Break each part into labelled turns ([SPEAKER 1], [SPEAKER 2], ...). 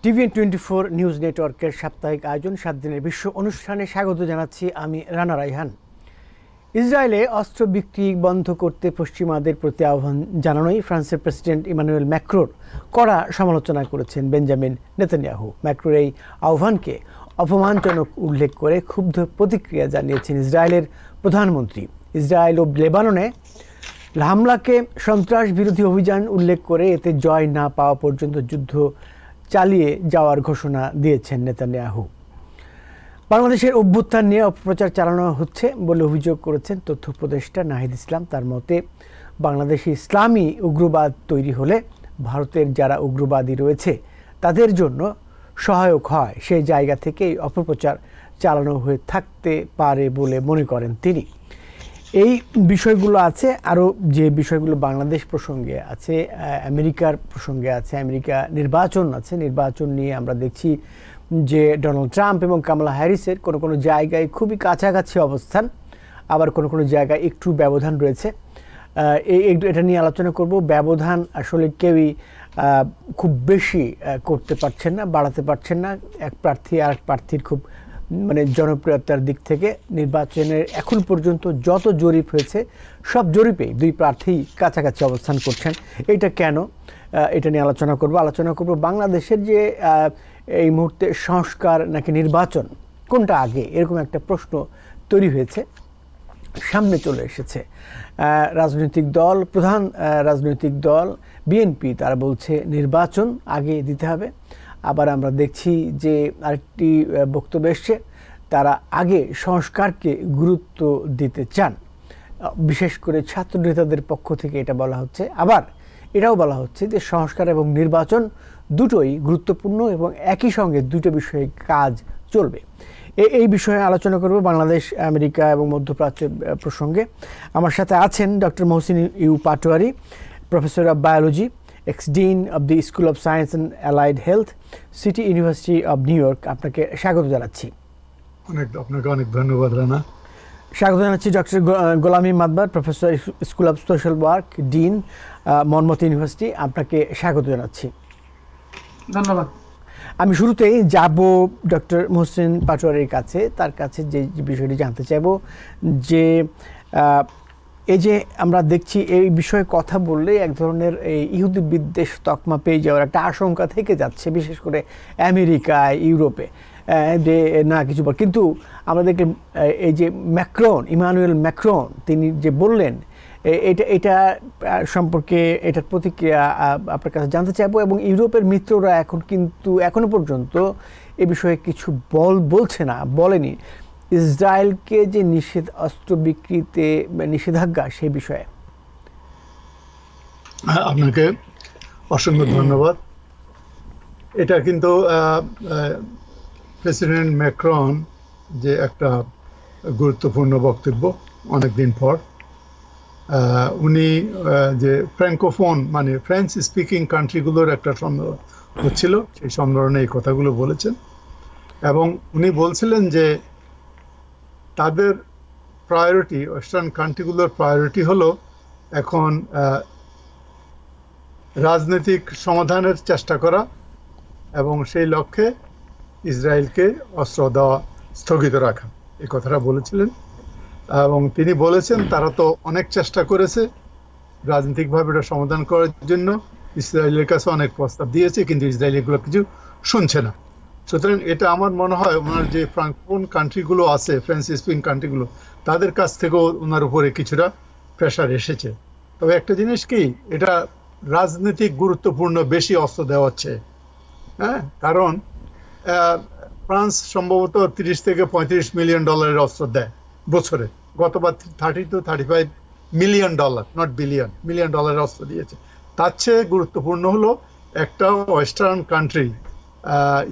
[SPEAKER 1] TVN24 news নেটওয়ার্কের সাপ্তাহিক আয়োজন 7 দিনের বিশ্ব অনুষ্ঠানে স্বাগত জানাচ্ছি আমি রানা রায়হান। ইসরায়েলে অস্ত্র বিক্রি বন্ধ করতে পশ্চিমাদের প্রতি আহ্বান জানানোই ফ্রান্সের প্রেসিডেন্ট ইমানুয়েল ম্যাক্রোর কড়া সমালোচনা করেছেন বেঞ্জামিন নেতানিয়াহু। ম্যাক্রোর এই আহ্বানকে অপমানজনক উল্লেখ করে ক্ষুব্ধ প্রতিক্রিয়া জানিয়েছেন ইসরায়েলের প্রধানমন্ত্রী। ইসরায়েল ও লেবাননে হামলাকে সন্ত্রাস বিরোধী অভিযান উল্লেখ করে এতে জয় না পাওয়া পর্যন্ত যুদ্ধ চালিয়ে যাওয়ার ঘোষণা দিয়েছেন নেতানিয়াহু। বাংলাদেশের অভ্যুত্থান নিয়ে অপপ্রচার চালানো হচ্ছে বলে অভিযোগ করেছেন তথ্য উপদেষ্টা নাহিদ ইসলাম। তার মতে বাংলাদেশে ইসলামী উগ্রবাদ তৈরি হলে ভারতের যারা উগ্রবাদী রয়েছে তাদের জন্য সহায়ক হয়, সেই জায়গা থেকেই অপপ্রচার চালানো হয়ে থাকতে পারে বলে মনে করেন তিনি। এই বিষয়গুলো আছে, আরও যে বিষয়গুলো বাংলাদেশ প্রসঙ্গে আছে, আমেরিকার প্রসঙ্গে আছে, আমেরিকা নির্বাচন আছে। নির্বাচন নিয়ে আমরা দেখছি যে ডোনাল্ড ট্রাম্প এবং কামালা হ্যারিসের কোনো কোনো জায়গায় খুবই কাছাকাছি অবস্থান, আবার কোনো কোনো জায়গায় একটু ব্যবধান রয়েছে। এটা নিয়ে আলোচনা করব। ব্যবধান আসলে কেউই খুব বেশি করতে পারছেন না, বাড়াতে পারছেন না। এক প্রার্থী আর এক প্রার্থীর খুব জনপ্রিয়তার দিক থেকে নির্বাচনের এখন পর্যন্ত যত জরিপ হয়েছে সব জরিপেই দুই প্রার্থী কাছাকাছি অবস্থান করছেন। এটা কেন, এটা নিয়ে আলোচনা করব। বাংলাদেশের যে এই মুহূর্তে সংস্কার নাকি নির্বাচন, কোনটা আগে, এরকম একটা প্রশ্ন তৈরি হয়েছে, সামনে চলে এসেছে। রাজনৈতিক দল, প্রধান রাজনৈতিক দল বিএনপি, তারা বলছে নির্বাচন আগে দিতে হবে। আবার আমরা দেখছি যে আরেকটি বক্তব্য এসছে, তারা আগে সংস্কারকে গুরুত্ব দিতে চান। বিশেষ করে ছাত্র নেতাদের পক্ষ থেকে এটা বলা হচ্ছে। আবার এটাও বলা হচ্ছে যে সংস্কার এবং নির্বাচন দুটোই গুরুত্বপূর্ণ এবং একই সঙ্গে দুটো বিষয়ে কাজ চলবে। এই বিষয়ে আলোচনা করব বাংলাদেশ, আমেরিকা এবং মধ্যপ্রাচ্য প্রসঙ্গে। আমার সাথে আছেন doctor Mohsin U Patwari, professor of biology, ex-dean of the School of Science and Allied Health, City University of New York। আপনাকে স্বাগত জানাচ্ছি।
[SPEAKER 2] আপনাকে অনেক ধন্যবাদ রানা।
[SPEAKER 1] স্বাগত জানাচ্ছি doctor Golami Madbar, professor, school of social work, dean, Monmouth university. আপনাকে স্বাগত জানাচ্ছি।
[SPEAKER 3] ধন্যবাদ।
[SPEAKER 1] আমি শুরুতেই যাব ডক্টর মহসিন পাটোয়ারির কাছে। তার কাছে যে বিষয়টি জানতে চাইব যে এই যে আমরা দেখছি এই বিষয়ে কথা বললে এক ধরনের এই ইহুদি বিদ্বেষ তকমা পেয়ে যাওয়ার একটা আশঙ্কা থেকে যাচ্ছে, বিশেষ করে আমেরিকায়, ইউরোপে, যে না কিছু বল। কিন্তু আমরা দেখলাম এই যে ইমানুয়েল ম্যাক্রন, তিনি যে বললেন, এটা সম্পর্কে এটার প্রতিক্রিয়া আপনার কাছে জানতে চাইবো। এবং ইউরোপের মিত্ররা এখনো পর্যন্ত এ বিষয়ে কিছু বলছে না, বলেনি। ইসরায়েলকে যে অস্ত্র বিক্রিতে নিষেধাজ্ঞা, সেই বিষয়ে
[SPEAKER 2] আপনাকে অসংখ্য ধন্যবাদ। এটা কিন্তু প্রেসিডেন্ট ম্যাক্রন যে একটা গুরুত্বপূর্ণ বক্তব্য অনেকদিন পর। উনি যে ফ্র্যাঙ্কোফোন মানে ফ্রেঞ্চ স্পিকিং কান্ট্রিগুলোর একটা সম্মেলন হচ্ছিল, সেই সম্মেলনে এই কথাগুলো বলেছেন। এবং উনি বলছিলেন যে তাদের প্রায়োরিটি, ওয়েস্টার্ন কান্ট্রিগুলোর প্রায়োরিটি হলো এখন রাজনৈতিক সমাধানের চেষ্টা করা এবং সেই লক্ষ্যে ইসরায়েলকে অস্ত্র দেওয়া স্থগিত রাখা, এই কথাটা বলেছিলেন। এবং তিনি বলেছেন তারা তো অনেক চেষ্টা করেছে রাজনৈতিকভাবে এটা সমাধান করার জন্য, ইসরায়েলের কাছে অনেক প্রস্তাব দিয়েছে, কিন্তু ইসরায়েল এগুলো কিছু শুনছে না। সুতরাং এটা আমার মনে হয় ওনার যে ফ্রাঙ্কোফোন কান্ট্রিগুলো আছে, ফ্রেঞ্চ স্পিকিং কান্ট্রিগুলো, তাদের কাছ থেকেও ওনার উপরে কিছুটা প্রেশার এসেছে। তবে একটা জিনিস কি, এটা রাজনৈতিক গুরুত্বপূর্ণ বেশি অস্ত্র দেওয়া হচ্ছে। হ্যাঁ, কারণ ফ্রান্স সম্ভবত 30 থেকে 35 মিলিয়ন ডলারের অস্ত্র দেয় বছরে। গতবার 30 to 35 million dollar, not billion, million ডলারের অস্ত্র দিয়েছে। তার চেয়ে গুরুত্বপূর্ণ হলো একটা ওয়েস্টার্ন কান্ট্রি,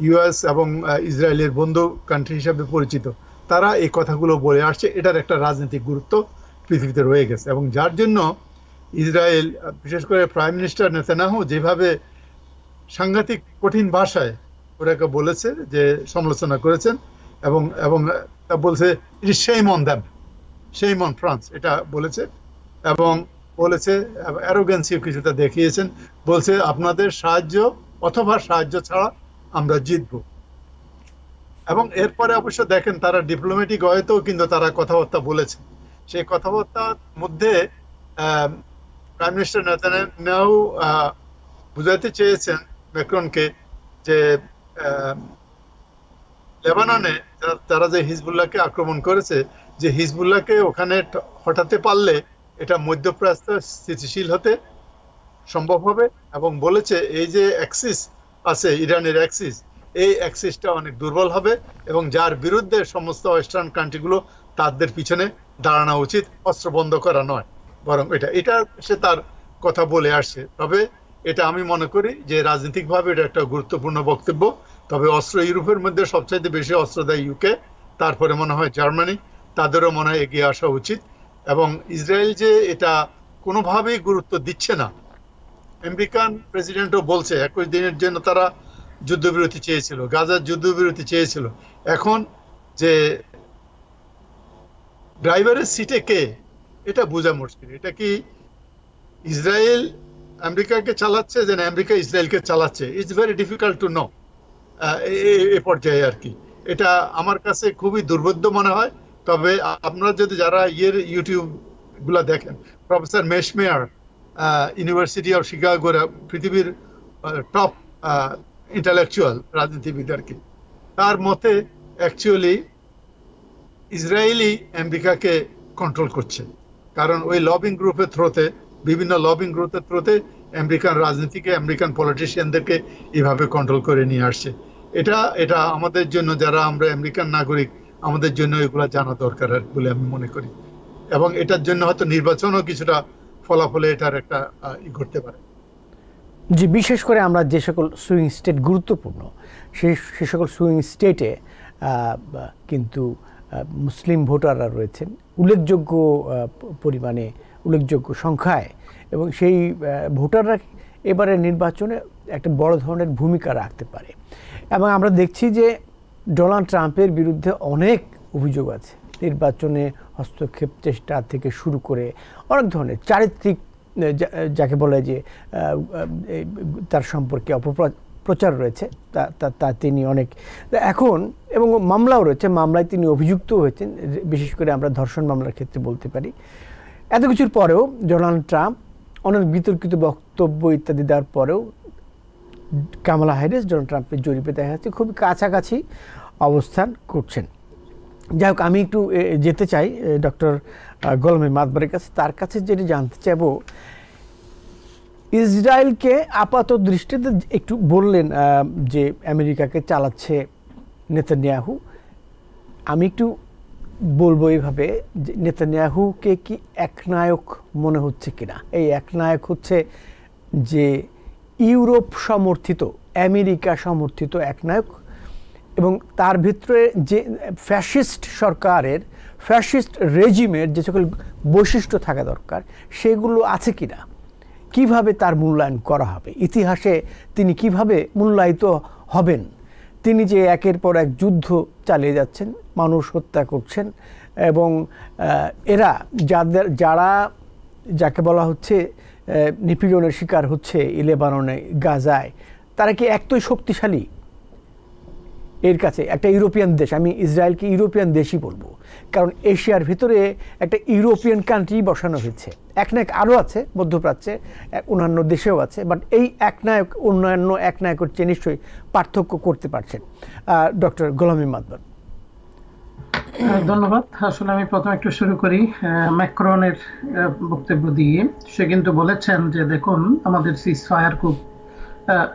[SPEAKER 2] ইউএস এবং ইসরায়েলের বন্ধু কান্ট্রি হিসাবে পরিচিত, তারা এই কথাগুলো বলে আসছে। এটার একটা রাজনৈতিক গুরুত্ব পৃথিবীতে রয়ে গেছে। এবং যার জন্য ইসরায়েল, বিশেষ করে প্রাইম মিনিস্টার নেতানিয়াহু যেভাবে সাংঘাতিক কঠিন ভাষায় ওটাকে বলেছে, যে সমালোচনা করেছেন এবং এবং বলছে it is shame on them, shame on France, এটা বলেছে। এবং বলেছে অ্যারোগেন্সিও কিছুটা দেখিয়েছেন, বলছে আপনাদের সাহায্য অথবা সাহায্য ছাড়া আমরা জিতবো। এবং এরপরে অবশ্য দেখেন তারা ডিপ্লোম্যাটিক হয়তো কিন্তু তারা কথাবার্তা বলেছে। সেই কথাবার্তার মধ্যে প্রাইম মিনিস্টার নেতানিয়াহু বুঝাতে চেয়েছেন ম্যাক্রনকে যে লেবাননে তারা যে হিজবুল্লাহকে আক্রমণ করেছে, যে হিজবুল্লাহকে ওখানে হটাতে পারলে এটা মধ্যপ্রাচ্য স্থিতিশীল হতে সম্ভব হবে। এবং বলেছে এই যে অ্যাক্সিস আছে ইরানের অ্যাক্সিস, এই অ্যাক্সিসটা অনেক দুর্বল হবে এবং যার বিরুদ্ধে সমস্ত ওয়েস্টার্ন কান্ট্রিগুলো তাদের পিছনে দাঁড়ানো উচিত, অস্ত্র বন্ধ করা নয়। বরং এটা সে তার কথা বলে আসছে। তবে এটা আমি মনে করি যে রাজনৈতিকভাবে এটা একটা গুরুত্বপূর্ণ বক্তব্য। তবে অস্ত্র ইউরোপের মধ্যে সবচাইতে বেশি অস্ত্র দেয় ইউকে, তারপরে মনে হয় জার্মানি, তাদেরও মনে হয় এগিয়ে আসা উচিত। এবং ইসরায়েল যে এটা কোনোভাবেই গুরুত্ব দিচ্ছে না, আমেরিকান প্রেসিডেন্টও বলছে 21 দিনের জন্য তারা যুদ্ধবিরতি চেয়েছিল, গাজার যুদ্ধবিরতি চেয়েছিল। এখন যে ড্রাইভারের সিটে কে, এটা বোঝা মুশকিল। এটা কি ইসরায়েল আমেরিকাকে চালাচ্ছে যে না আমেরিকা ইসরায়েলকে চালাচ্ছে? It's very difficult to know এ পর্যায়ে আর কি। এটা আমার কাছে খুবই দুর্বোধ্য মনে হয়। তবে আপনারা যদি যারা ইউটিউব গুলা দেখেন, প্রফেসর মেশমেয়ার ইউনিভার্সিটি অফ শিকাগোর পৃথিবীর টপ ইন্টালেকচুয়াল রাজনীতিবিদ আর কি, তার মতে অ্যাকচুয়ালি ইসরায়েলি আমেরিকাকে কন্ট্রোল করছে। কারণ ওই লবিং গ্রুপের থ্রোতে, বিভিন্ন লবিং গ্রুপের থ্রোতে আমেরিকান রাজনীতিকে, আমেরিকান পলিটিশিয়ানদেরকে এইভাবে কন্ট্রোল করে নিয়ে আসছে। এটা আমাদের জন্য, যারা আমরা আমেরিকান নাগরিক, আমাদের জন্য এগুলো জানা দরকার বলে আমি মনে করি। এবং এটার জন্য হয়তো নির্বাচনও কিছুটা ফলাফলে এটার একটা করতে পারে।
[SPEAKER 1] জি, বিশেষ করে আমরা যে সকল সুইং স্টেট গুরুত্বপূর্ণ, সে সকল সুইং স্টেটে কিন্তু মুসলিম ভোটাররা রয়েছেন উল্লেখযোগ্য পরিমাণে, উল্লেখযোগ্য সংখ্যায়, এবং সেই ভোটাররা এবারের নির্বাচনে একটা বড় ধরনের ভূমিকা রাখতে পারে। এবং আমরা দেখছি যে ডোনাল্ড ট্রাম্পের বিরুদ্ধে অনেক অভিযোগ আছে, নির্বাচনে হস্তক্ষেপ চেষ্টা থেকে শুরু করে অনেক ধরনের চারিত্রিক, যাকে বলে যে তার সম্পর্কে অপপ্রচার রয়েছে, তা তিনি অনেক এখন, এবং মামলাও রয়েছে, মামলায় তিনি অভিযুক্ত হয়েছেন। বিশেষ করে আমরা ধর্ষণ মামলার ক্ষেত্রে বলতে পারি। এত কিছুর পরেও ডোনাল্ড ট্রাম্প অনেক বিতর্কিত বক্তব্য ইত্যাদি দেওয়ার পরেও কামালা হ্যারিস ডোনাল্ড ট্রাম্পের জরিপে দেখা যাচ্ছে খুব কাছাকাছি অবস্থান করছেন। যাই হোক, আমি একটু যেতে চাই ডক্টর গোলাম মাতবরের কাছে। তার কাছে যেটি জানতে চাইব, ইসরায়েলকে আপাত দৃষ্টিতে একটু বললেন যে আমেরিকাকে চালাচ্ছে নেতানিয়াহু। আমি একটু বলবো এইভাবে যে নেতানিয়াহুকে কি একনায়ক মনে হচ্ছে কিনা? এই একনায়ক হচ্ছে যে ইউরোপ সমর্থিত, আমেরিকা সমর্থিত একনায়ক, এবং তার ভিতরে যে ফ্যাসিস্ট সরকারের, ফ্যাসিস্ট রেজিমের যে সকল বৈশিষ্ট্য থাকা দরকার সেগুলো আছে কিনা, কিভাবে তার মূল্যায়ন করা হবে, ইতিহাসে তিনি কিভাবে মূল্যায়িত হবেন? তিনি যে একের পর এক যুদ্ধ চালিয়ে যাচ্ছেন, মানুষ হত্যা করছেন, এবং এরা যারা যাকে বলা হচ্ছে নিপীড়নের শিকার হচ্ছে লেবাননে, গাজায়, তারা কি এতই শক্তিশালী এর কাছে? একটা ইউরোপিয়ান দেশ, আমি ইসরায়েলকে ইউরোপিয়ান দেশই বলবো, কারণ এশিয়ার ভিতরে একটা ইউরোপিয়ান কান্ট্রি বসানো হয়েছে। একনায়ক আরও আছে মধ্যপ্রাচ্যে, অন্যান্য দেশেও আছে, বাট এই একনায়ক অন্যান্য একনায়কের চেয়ে নিশ্চয়ই পার্থক্য করতে পারছেন। ডক্টর গোলাম মাতবর।
[SPEAKER 3] ধন্যবাদ। আসলে আমি প্রথমে একটু শুরু করি ম্যাক্রনের বক্তব্য দিয়ে। সে কিন্তু বলেছেন যে দেখুন, আমাদের সিজ ফায়ার খুব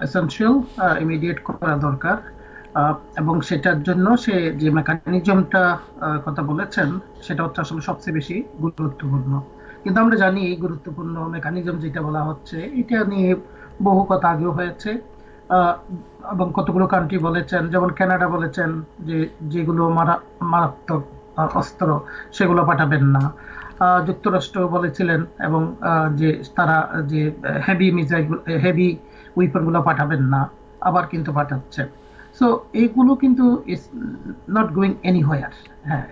[SPEAKER 3] এসেনশিয়াল, ইমিডিয়েট করা দরকার, এবং সেটার জন্য সে যে মেকানিজমটা কথা বলেছেন সেটা হচ্ছে আসলে সবচেয়ে বেশি গুরুত্বপূর্ণ। কিন্তু আমরা জানি এই গুরুত্বপূর্ণ মেকানিজম যেটা বলা হচ্ছে, এটা নিয়ে বহু কথা আগেও হয়েছে, এবং কতগুলো কান্ট্রি বলেছেন, যেমন কানাডা বলেছেন যে যেগুলো মারাত্মক অস্ত্র সেগুলো পাঠাবেন না। যুক্তরাষ্ট্র বলেছিলেন, এবং যে তারা যে হেভি উইপনগুলো পাঠাবেন না, আবার কিন্তু পাঠাচ্ছে। সো এইগুলো কিন্তু ইজ নট গোয়িং এনিহোয়ার। হ্যাঁ,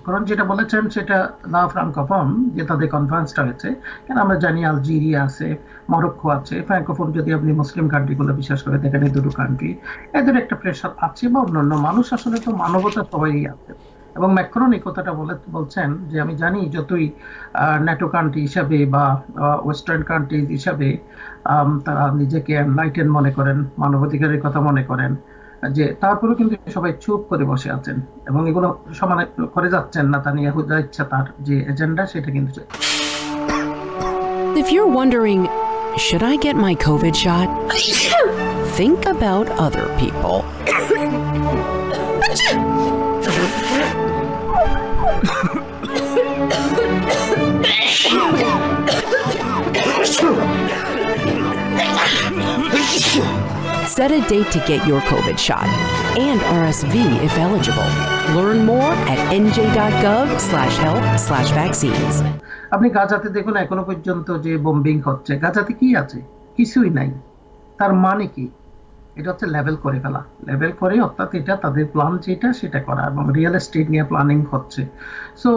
[SPEAKER 3] কারণ যেটা বলেছেন সেটা লা ফ্রাঙ্কোফোন যে তাদের কনফারেন্সটা হয়েছে, কেন আমরা জানি আলজেরিয়া আছে, মরক্কো আছে, ফ্রাঙ্কোফোন যদি আপনি মুসলিম কান্ট্রিগুলো বিশেষ করে দেখেন, এই দুটো কান্ট্রি এদের একটা প্রেশার আছে, বা অন্যান্য মানুষ আসলে তো মানবতা সবাই আছে। এবং ম্যাক্রন এই কথাটা বলছেন যে আমি জানি যতই ন্যাটো কান্ট্রি হিসাবে বা ওয়েস্টার্ন কান্ট্রি হিসাবে তারা নিজেকে এনলাইটেন মনে করেন, মানবাধিকারের কথা মনে করেন, যে তারপরেও কিন্তু সবাই চুপ করে বসে আছেন এবং এগুলো সমানে করে যাচ্ছেন না। তা নিয়ে যা ইচ্ছা তার যে এজেন্ডা সেটা কিন্তু।
[SPEAKER 4] If you're wondering, should I get my COVID shot? Think about other people. Set a date to get your COVID shot and RSV if eligible. Learn more at nj.gov/health/vaccines.
[SPEAKER 3] আপনি গাজাতে দেখুন এখনো পর্যন্ত যে বোম্বিং হচ্ছে, গাজাতে কি আছে? কিছুই নাই। তার মানে কি? এটা হচ্ছে লেভেল করে ফেলা, লেভেল করে, অর্থাৎ এটা তাদের প্ল্যান যেটা সেটা করা, এবং রিয়েল এস্টেট নিয়ে প্ল্যানিং হচ্ছে। সো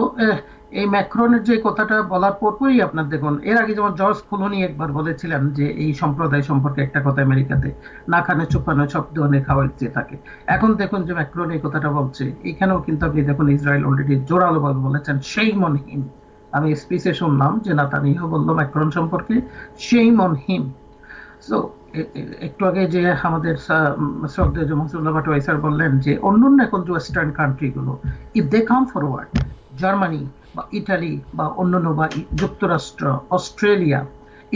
[SPEAKER 3] এই ম্যাক্রনের যে কথাটা বলার পরপরই আপনার দেখুন, এর আগে যেমন জর্জ ক্লুনি একবার বলেছিলেন যে এই সম্প্রদায় সম্পর্কে একটা কথা আমেরিকাতে, না খানে চুপানো সব ধরনের খাওয়াইতে থাকে। এখন দেখুন যে ম্যাক্রন এই কথাটা বলছে, এখানেও কিন্তু আপনি দেখুন ইসরায়েল অলরেডি জোরালোভাবে বলেছেন শেম অন হিম। আমি স্পিচে শুনলাম যে নেতানিয়াহু বলল ম্যাক্রন সম্পর্কে শেম অন হিম। সো একটু আগে যে আমাদের শ্রদ্ধেয় মাসুদুল্লাহ পাটোয়ারি স্যার বললেন যে অন্যান্য এখন যে ওয়েস্টার্ন কান্ট্রিগুলো, if they come forward, Germany বা ইটালি বা অন্যান্য বা যুক্তরাষ্ট্র, অস্ট্রেলিয়া,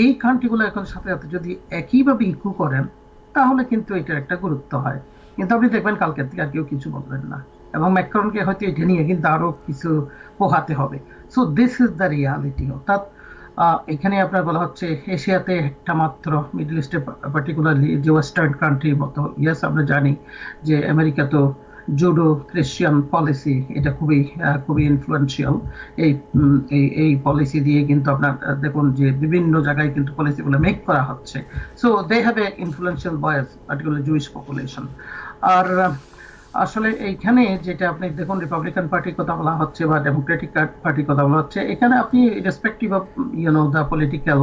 [SPEAKER 3] এই কান্ট্রিগুলো এখন সাথে সাথে যদি একইভাবে ইকু করেন তাহলে কিন্তু এটার একটা গুরুত্ব হয়। কিন্তু আপনি দেখবেন কালকের থেকে আর কেউ কিছু বলবেন না, এবং ম্যাক্রনকে হয়তো এটা নিয়ে কিন্তু আরো কিছু পোহাতে হবে। So this is the reality. অর্থাৎ এখানে আপনার বলা হচ্ছে এশিয়াতে একটা মাত্র, মিডল ইস্টে পার্টিকুলারলি যে ওয়েস্টার্ন কান্ট্রির মতো, ইয়েস আমরা জানি যে আমেরিকা তো জুডো ক্রিশ্চিয়ান পলিসি, এটা খুবই ইনফ্লুয়েন্সিয়াল। এই পলিসি দিয়ে কিন্তু আপনার দেখুন যে বিভিন্ন জায়গায় কিন্তু পলিসিগুলো মেক করা হচ্ছে। So they have a influential voice, particular Jewish population. আর আসলে এইখানে যেটা আপনি দেখুন রিপাবলিকান পার্টির কথা বলা হচ্ছে বা ডেমোক্রেটিক পার্টির কথা বলা হচ্ছে, এখানে আপনি respective of the political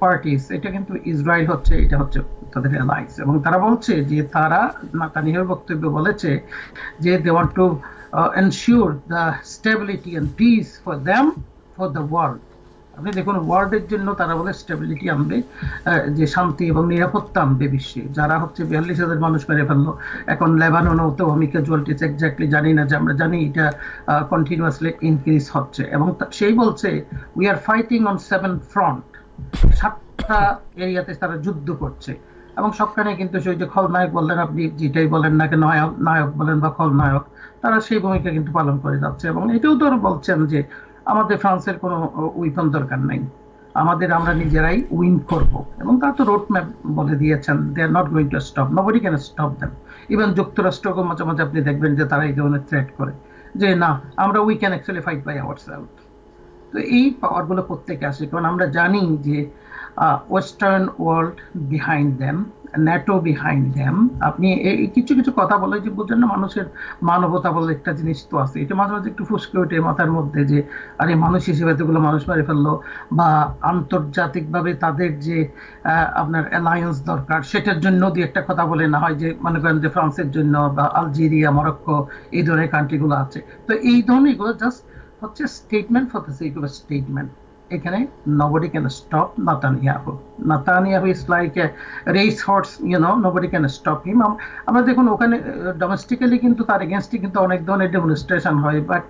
[SPEAKER 3] parties, এটা কিন্তু ইসরায়েল হচ্ছে, এটা হচ্ছে তাদের অ্যালাইস। এবং তারা বলছে যে তারা নেতানিয়াহুর বক্তব্য বলেছে যে they want to ensure the stability and peace for them, for the world. আপনি দেখুন ওয়ার্ল্ডের জন্য তারা বলে স্টেবিলিটি আনবে, যে শান্তি এবং নিরাপত্তা আনবে বিশ্বে। যারা হচ্ছে 42,000 মানুষ মেরে ফেললো, এখন লেবাননেও তো ক্যাজুয়ালিটিস এক্স্যাক্টলি জানি না, যে আমরা জানি এটা কন্টিনিউয়াসলি ইনক্রিজ হচ্ছে। এবং সেই বলছে we are fighting on 7 front, 7টা এরিয়াতে তারা যুদ্ধ করছে। এবং সবখানে কিন্তু সেই যে খলনায়ক বললেন, আপনি যেটাই বলেন না কেন, নায়ক বলেন বা খলনায়ক, তারা সেই ভূমিকা কিন্তু পালন করে যাচ্ছে। এবং এটাও তো বলছেন যে আমাদের ফ্রান্সের কোনো উইপন দরকার নাই, আমরা নিজেরাই উইন করব। এবং তারা তো রোড ম্যাপ বলে দিয়েছেন, they are not going to stop, nobody can stop them. Even যুক্তরাষ্ট্রকে মাঝে মাঝে আপনি দেখবেন যে তারা এই ধরনের থ্রেট করে যে না, আমরা we can actually fight by ourself. তো এই পাওয়ারগুলো প্রত্যেকে আসে, কারণ আমরা জানি যে western world behind them, NATO behind them. আপনি এই কিছু কিছু কথা বলে যে বুঝলেন না, মানুষের মানবতা বলে একটা জিনিস তো আছে, এটা মাঝে মাঝে একটু ফুসকে ওঠে মাথার মধ্যে যে আরে মানুষ হিসেবে এতগুলো মানুষ মেরে ফেললো, বা আন্তর্জাতিকভাবে তাদের যে আপনার অ্যালায়েন্স দরকার সেটার জন্য দিয়ে একটা কথা বলে না হয়, যে মনে করেন যে ফ্রান্সের জন্য বা আলজেরিয়া, মরক্কো, এই ধরনের কান্ট্রিগুলো আছে। তো এই ধরনের এগুলো জাস্ট হচ্ছে statement for the sake of statement. এখানে nobody can stop Netanyahu. Netanyahu is like a race horse, nobody can stop him. আমরা দেখুন ওখানে ডোমেস্টিক্যালি কিন্তু তার এগেনস্টে কিন্তু অনেক ধরনের ডেমনস্ট্রেশন হয়, বাট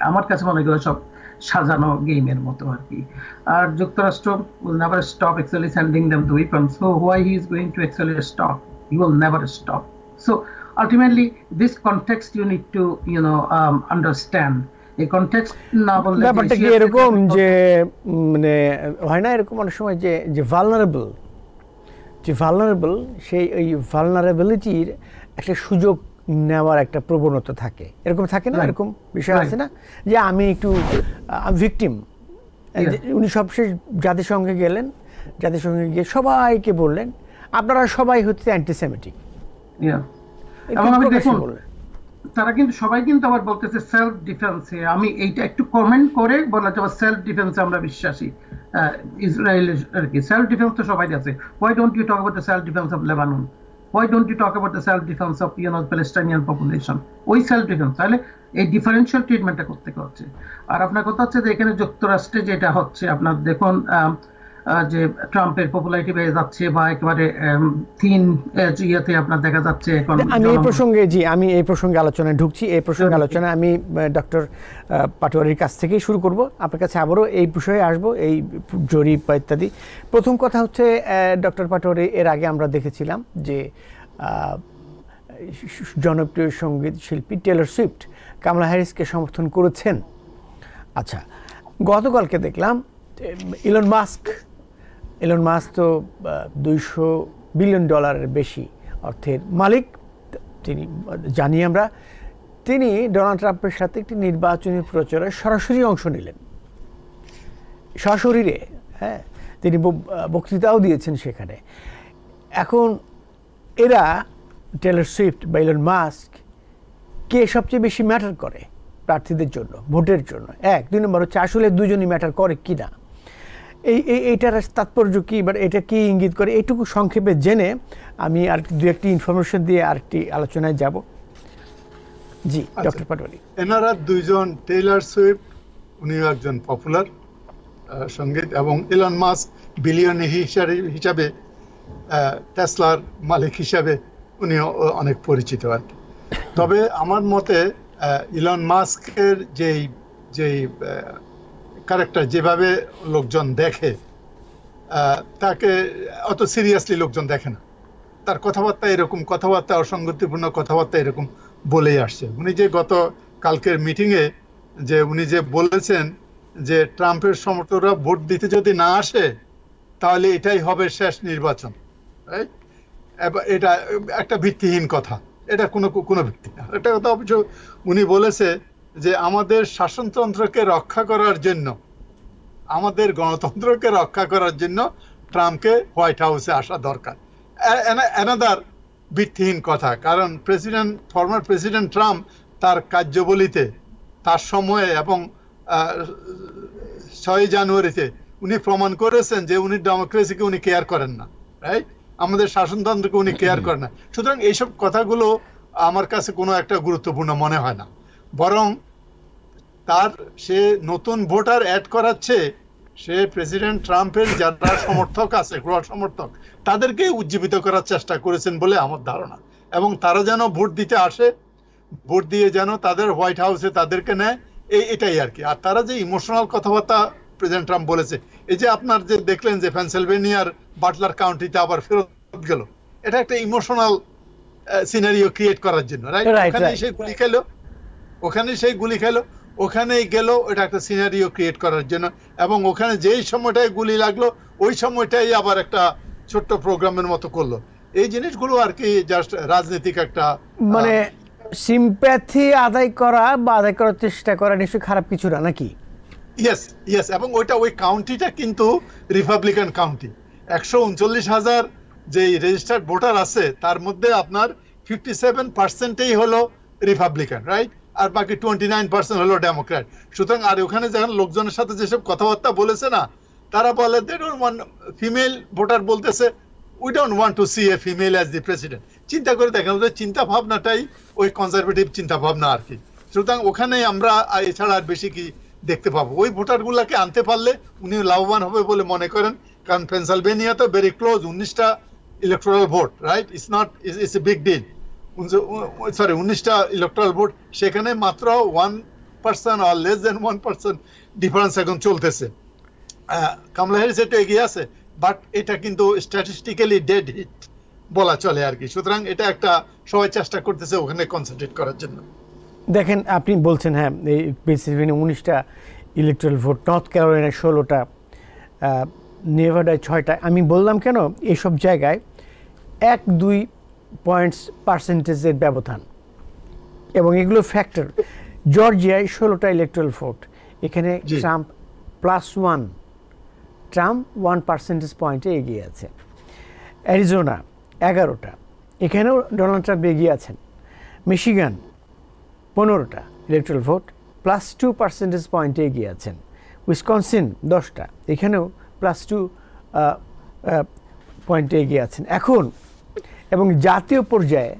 [SPEAKER 3] আমার কাছে মনে হয় সব সাজানো গেমের মতো আর কি। আর যুক্তরাষ্ট্র will never stop actually sending them the weapons. So why he is going to actually stop? He will never stop. So ultimately this context you need to understand. এই কনটেক্সট না বললে
[SPEAKER 1] ব্যাপারটা কি এরকম যে মানে হয় না এরকম অনেক সময় যে ভালনারেবল সেই ওই ভালনারেবিলিটির একটা সুযোগ নেওয়ার একটা প্রবণতা থাকে, এরকম থাকে না, এরকম বিষয় আছে না, যে আমি একটু ভিকটিম। উনি সবশেষ জাতিসংঘে গেলেন, জাতিসংঘে গিয়ে সবাইকে বললেন আপনারা সবাই হচ্ছে অ্যান্টিসেমিটিক।
[SPEAKER 3] এবং আমি দেখুন তারা কিন্তু সবাই কিন্তু আবার বলতেছে সেলফ ডিফেন্সে, আমি এইটা একটু কমেন্ট করে বলা যাবে সেলফ ডিফেন্সে আমরা বিশ্বাসী ইসরায়েলের আর কি। সেলফ ডিফেন্স তো সবাই আছে, why don't you talk about the self defence of Lebanon, why don't you talk about the self defence of Palestinian population, ওই সেলফ ডিফেন্স। তাহলে এই ডিফারেন্সিয়াল ট্রিটমেন্টটা করতে হচ্ছে। আর আপনার কথা হচ্ছে যে এখানে যুক্তরাষ্ট্রে যেটা হচ্ছে আপনার দেখুন যে ট্রাম্পের পপুলারিটি বেড়ে যাচ্ছে বা একেবারে থিন ইয়েতে আপনার দেখা যাচ্ছে এখন।
[SPEAKER 1] আমি এই প্রসঙ্গে আলোচনায় ঢুকছি। এই প্রসঙ্গে আলোচনা আমি ডক্টর পাটোয়ারির কাছ থেকেই শুরু করব, আপনার কাছে আবারও এই বিষয়ে আসবো, এই জরিপ বা ইত্যাদি। প্রথম কথা হচ্ছে ডক্টর পাটোয়ারি, এর আগে আমরা দেখেছিলাম যে জনপ্রিয় সঙ্গীত শিল্পী টেলর সুইফট কামালা হ্যারিসকে সমর্থন করেছেন। আচ্ছা, গতকালকে দেখলাম ইলন মাস্ক তো $200 বিলিয়ন বেশি অর্থের মালিক, তিনি জানি আমরা, তিনি ডোনাল্ড ট্রাম্পের সাথে একটি নির্বাচনী প্রচারে সরাসরি অংশ নিলেন, সশরীরে। হ্যাঁ, তিনি বক্তৃতাও দিয়েছেন সেখানে। এখন এরা টেলর সুইফট বা ইলন মাস্ক কে সবচেয়ে বেশি ম্যাটার করে প্রার্থীদের জন্য, ভোটের জন্য? 1, 2 নম্বর হচ্ছে আসলে দুজনই ম্যাটার করে কি না, এইটার তাৎপর্য কী, বা এটা কি ইঙ্গিত করে, এইটুকু সংক্ষেপে জেনে আমি আর দু একটি ইনফরমেশন দিয়ে আরেকটি আলোচনায় যাব। জি ডক্টর পাটোয়ারি।
[SPEAKER 2] এনারা দুইজন, টেইলর সুইফট উনি একজন পপুলার সঙ্গীত, এবং ইলন মাস্ক বিলিয়নি হিসাবে টেসলার মালিক হিসাবে উনি অনেক পরিচিত আর কি। তবে আমার মতে ইলন মাস্কের যেই ক্যারেক্টার, যেভাবে লোকজন দেখে তাকে অত সিরিয়াসলি লোকজন দেখে না। তার কথাবার্তা এরকম, কথাবার্তা অসঙ্গতিপূর্ণ কথাবার্তা এরকম বলেই আসছে। উনি যে গত কালকের মিটিংয়ে যে উনি যে বলেছেন যে ট্রাম্পের সমর্থকরা ভোট দিতে যদি না আসে তাহলে এটাই হবে শেষ নির্বাচন, এটা একটা ভিত্তিহীন কথা, এটা কোনো ভিত্তি না। একটা কথা অবশ্য উনি বলেছে যে আমাদের শাসনতন্ত্রকে রক্ষা করার জন্য, আমাদের গণতন্ত্রকে রক্ষা করার জন্য ট্রাম্পকে হোয়াইট হাউসে আসা দরকার। অ্যানাদার ভিত্তিহীন কথা, কারণ ফর্মার প্রেসিডেন্ট ট্রাম্প তার কার্যাবলীতে, তার সময়ে এবং 6 জানুয়ারিতে উনি প্রমাণ করেছেন যে উনি ডেমোক্রেসিকে উনি কেয়ার করেন না, রাইট? আমাদের শাসনতন্ত্রকে উনি কেয়ার করেন না। সুতরাং এইসব কথাগুলো আমার কাছে কোনো একটা গুরুত্বপূর্ণ মনে হয় না, বরং সে নতুন ভোটার অ্যাড করাচ্ছে, সে প্রেসিডেন্ট ট্রাম্পের যারা সমর্থক আছে, ক্রোয়াট সমর্থক, তাদেরকে উজ্জীবিত করার চেষ্টা করেছেন বলে আমার ধারণা। এবং তারা যেন ভোট দিতে আসে, ভোট দিয়ে যেন তাদের হোয়াইট হাউসে তাদেরকে নেয়, এটাই আর কি। আর তারা যে ইমোশনাল কথাবার্তা প্রেসিডেন্ট ট্রাম্প বলেছে, এই যে আপনার যে দেখলেন যে পেনসিলভেনিয়ার বাটলার কাউন্টিতে আবার ফেরত গেল, এটা একটা ইমোশনাল সিনারিও ক্রিয়েট করার জন্য, রাইট? ওখানে সেই গুলি খেলো, ওখানেই গেল, এটা একটা সিনারিও ক্রিয়েট করার জন্য। এবং ওখানে যেই সময়টায় গুলি লাগলো ওই সময়টাই আবার একটা ছোট্ট প্রোগ্রামের মতো করলো। এই জিনিসগুলো আর কি জাস্ট রাজনৈতিক একটা,
[SPEAKER 1] মানে সিম্প্যাথি আদায় করা বা আদায় করার চেষ্টা করা নিশ্চয়ই খারাপ কিছু না, নাকি?
[SPEAKER 2] ইয়েস। এবং ওই কাউন্টিটা কিন্তু রিপাবলিকান কাউন্টি। 139,000 যে রেজিস্টার্ড ভোটার আছে তার মধ্যে আপনার 57%ই হলো রিপাবলিকান, রাইট? আর বাকি 29% হলো ডেমোক্র্যাট। সুতরাং আর ওখানে যখন লোকজনের সাথে যেসব কথাবার্তা বলেছে না, তারা বলে ফিমেল ভোটার বলতেছে we don't want to see a female as the president. চিন্তা করে দেখেন, ওদের চিন্তা ভাবনাটাই ওই কনজারভেটিভ চিন্তা ভাবনা আর কি। সুতরাং ওখানে আমরা এছাড়া আর বেশি কি দেখতে পাবো? ওই ভোটারগুলোকে আনতে পারলে উনি লাভবান হবে বলে মনে করেন, কারণ পেনসিলভেনিয়া তো ভেরি ক্লোজ, 19টা electoral vote, right? It's a big deal. 19টা ইলেকট্রাল ভোট, সেখানে মাত্র 1% আর লেস দেন 1% ডিফারেন্স এখন চলতেছে। কামালা হ্যারিস একটু এগিয়ে আছে, বাট এটা কিন্তু স্ট্যাটিস্টিক্যালি ডেড হিট বলা চলে আর কি। সুতরাং এটা একটা সবাই চেষ্টা করতেছে ওখানে কনসেন্ট্রেট করার জন্য।
[SPEAKER 1] দেখেন, আপনি বলছেন হ্যাঁ, এই পেনসিলভেনিয়া 19টা ইলেকট্রাল ভোট, নর্থ ক্যারোলাইনায় 16টা, নেভাডায় 6টা। আমি বললাম কেন, এইসব জায়গায় 1-2 পয়েন্টস পার্সেন্টেজের ব্যবধান, এবং এগুলো ফ্যাক্টর। জর্জিয়ায় 16টা ইলেকট্রাল ভোট, এখানে ট্রাম্প +1, ট্রাম্প 1 পার্সেন্টেজ পয়েন্টে এগিয়ে আছে। অ্যারিজোনা 11টা, এখানেও ডোনাল্ড ট্রাম্প এগিয়ে আছেন। মিশিগান 15টা ইলেকট্রাল ভোট +2 পয়েন্টে এগিয়ে আছেন। উইসকনসিন 10টা, এখানেও +2 পয়েন্টে এগিয়ে আছেন। এখন এবং জাতীয় পর্যায়ে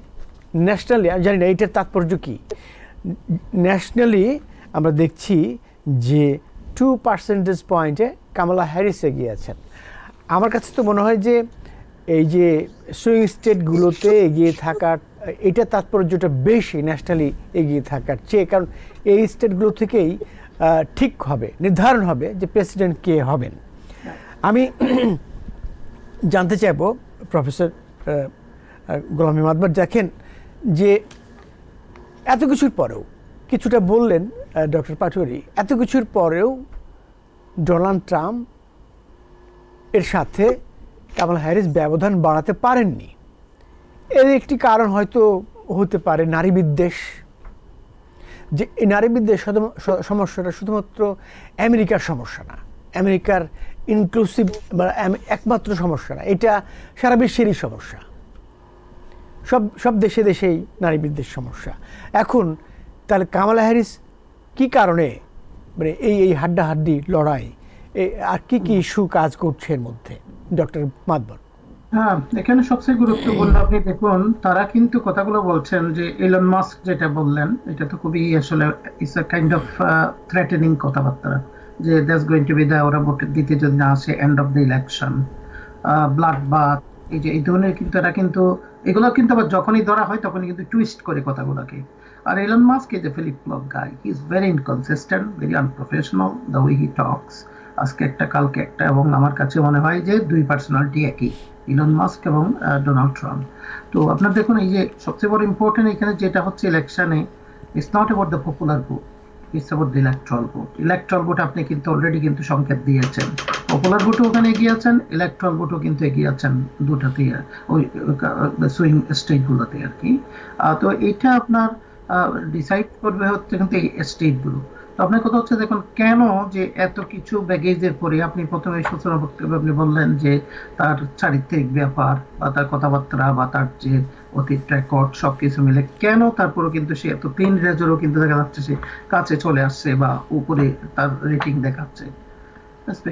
[SPEAKER 1] ন্যাশনালি আমি জানি না এইটার তাৎপর্য কী, ন্যাশনালি আমরা দেখছি যে 2 পয়েন্টে কামালা হ্যারিস এগিয়ে আছেন। আমার কাছে তো মনে হয় যে এই যে সুইং স্টেটগুলোতে এগিয়ে থাকার এটা তাৎপর্যটা বেশি ন্যাশনালি এগিয়ে থাকার চেয়ে, কারণ এই স্টেটগুলো থেকেই ঠিক হবে, নির্ধারণ হবে যে প্রেসিডেন্ট কে হবেন। আমি জানতে চাইব প্রফেসর গোলাম মাদবর, দেখেন যে এত কিছুর পরেও কিছুটা বললেন ডক্টর পাটোয়ারি, এত কিছুর পরেও ডোনাল্ড ট্রাম্প এর সাথে কামালা হ্যারিস ব্যবধান বাড়াতে পারেননি। এর একটি কারণ হয়তো হতে পারে নারী বিদ্বেষ, যে এই নারী বিদ্বেষ সমস্যাটা শুধুমাত্র আমেরিকার সমস্যা না, আমেরিকার ইনক্লুসিভ বা একমাত্র সমস্যা না, এটা সারা বিশ্বেরই সমস্যা। সব দেশে দেশেই নারী বিদ্বেষ সমস্যা। এখন তাহলে কামালা হ্যারিস কী কারণে মানে এই হাড্ডাহাড্ডি লড়াই আর কি ইস্যু কাজ করছে এর মধ্যে, ডক্টর মাদবর?
[SPEAKER 3] হ্যাঁ, এখানে সবচেয়ে গুরুত্বপূর্ণ আপনি দেখুন, তারা কিন্তু কথাগুলো বলছেন যে ইলন মাস্ক যেটা বললেন এটা তো খুবই আসলে it's a kind of threatening কথাবার্তা, যে that's going to be the, ওরা ভোট দিতে যদি না আসে, end of the election, blood bath, এই ধরনের কিন্তু এরা কিন্তু এগুলো কিন্তু আবার যখনই ধরা হয় তখনই কিন্তু টুইস্ট করে কথাগুলোকে। আর Elon Musk is a flip flop guy, he is very inconsistent, very unprofessional, the way he talks, আজকে একটা কালকে একটা, এবং আমার কাছে মনে হয় যে দুই পার্সোনালিটি একই, ইলন মাস্ক এবং ডোনাল্ড ট্রাম্প। তো আপনার দেখুন এই যে সবচেয়ে বড় ইম্পর্টেন্ট এখানে যেটা হচ্ছে ইলেকশনে, it's not about the popular vote, it's about the electoral vote. Electoral vote আপনি কিন্তু অলরেডি কিন্তু সংকেত দিয়েছেন, পপুলার ভোটও ওখানে এগিয়ে আছেন, ইলেকট্রাল ভোটও কিন্তু এগিয়ে আছেন দুটাতেই, ওই সুইং স্টেটগুলোতে আর কি। তো এটা আপনার ডিসাইড করবে হচ্ছে কিন্তু এই স্টেটগুলো। তো আপনার কথা হচ্ছে দেখুন কেন যে এত কিছু ব্যাগেজের পরে আপনি প্রথমে সূচনা বক্তব্যে আপনি বললেন যে তার চারিত্রিক ব্যাপার বা তার কথাবার্তা বা তার যে অতীত রেকর্ড সবকিছু মিলে কেন তারপরে কিন্তু সে এত তিন রেজরও কিন্তু দেখা যাচ্ছে সে কাছে চলে আসছে বা উপরে তার রেটিং দেখাচ্ছে।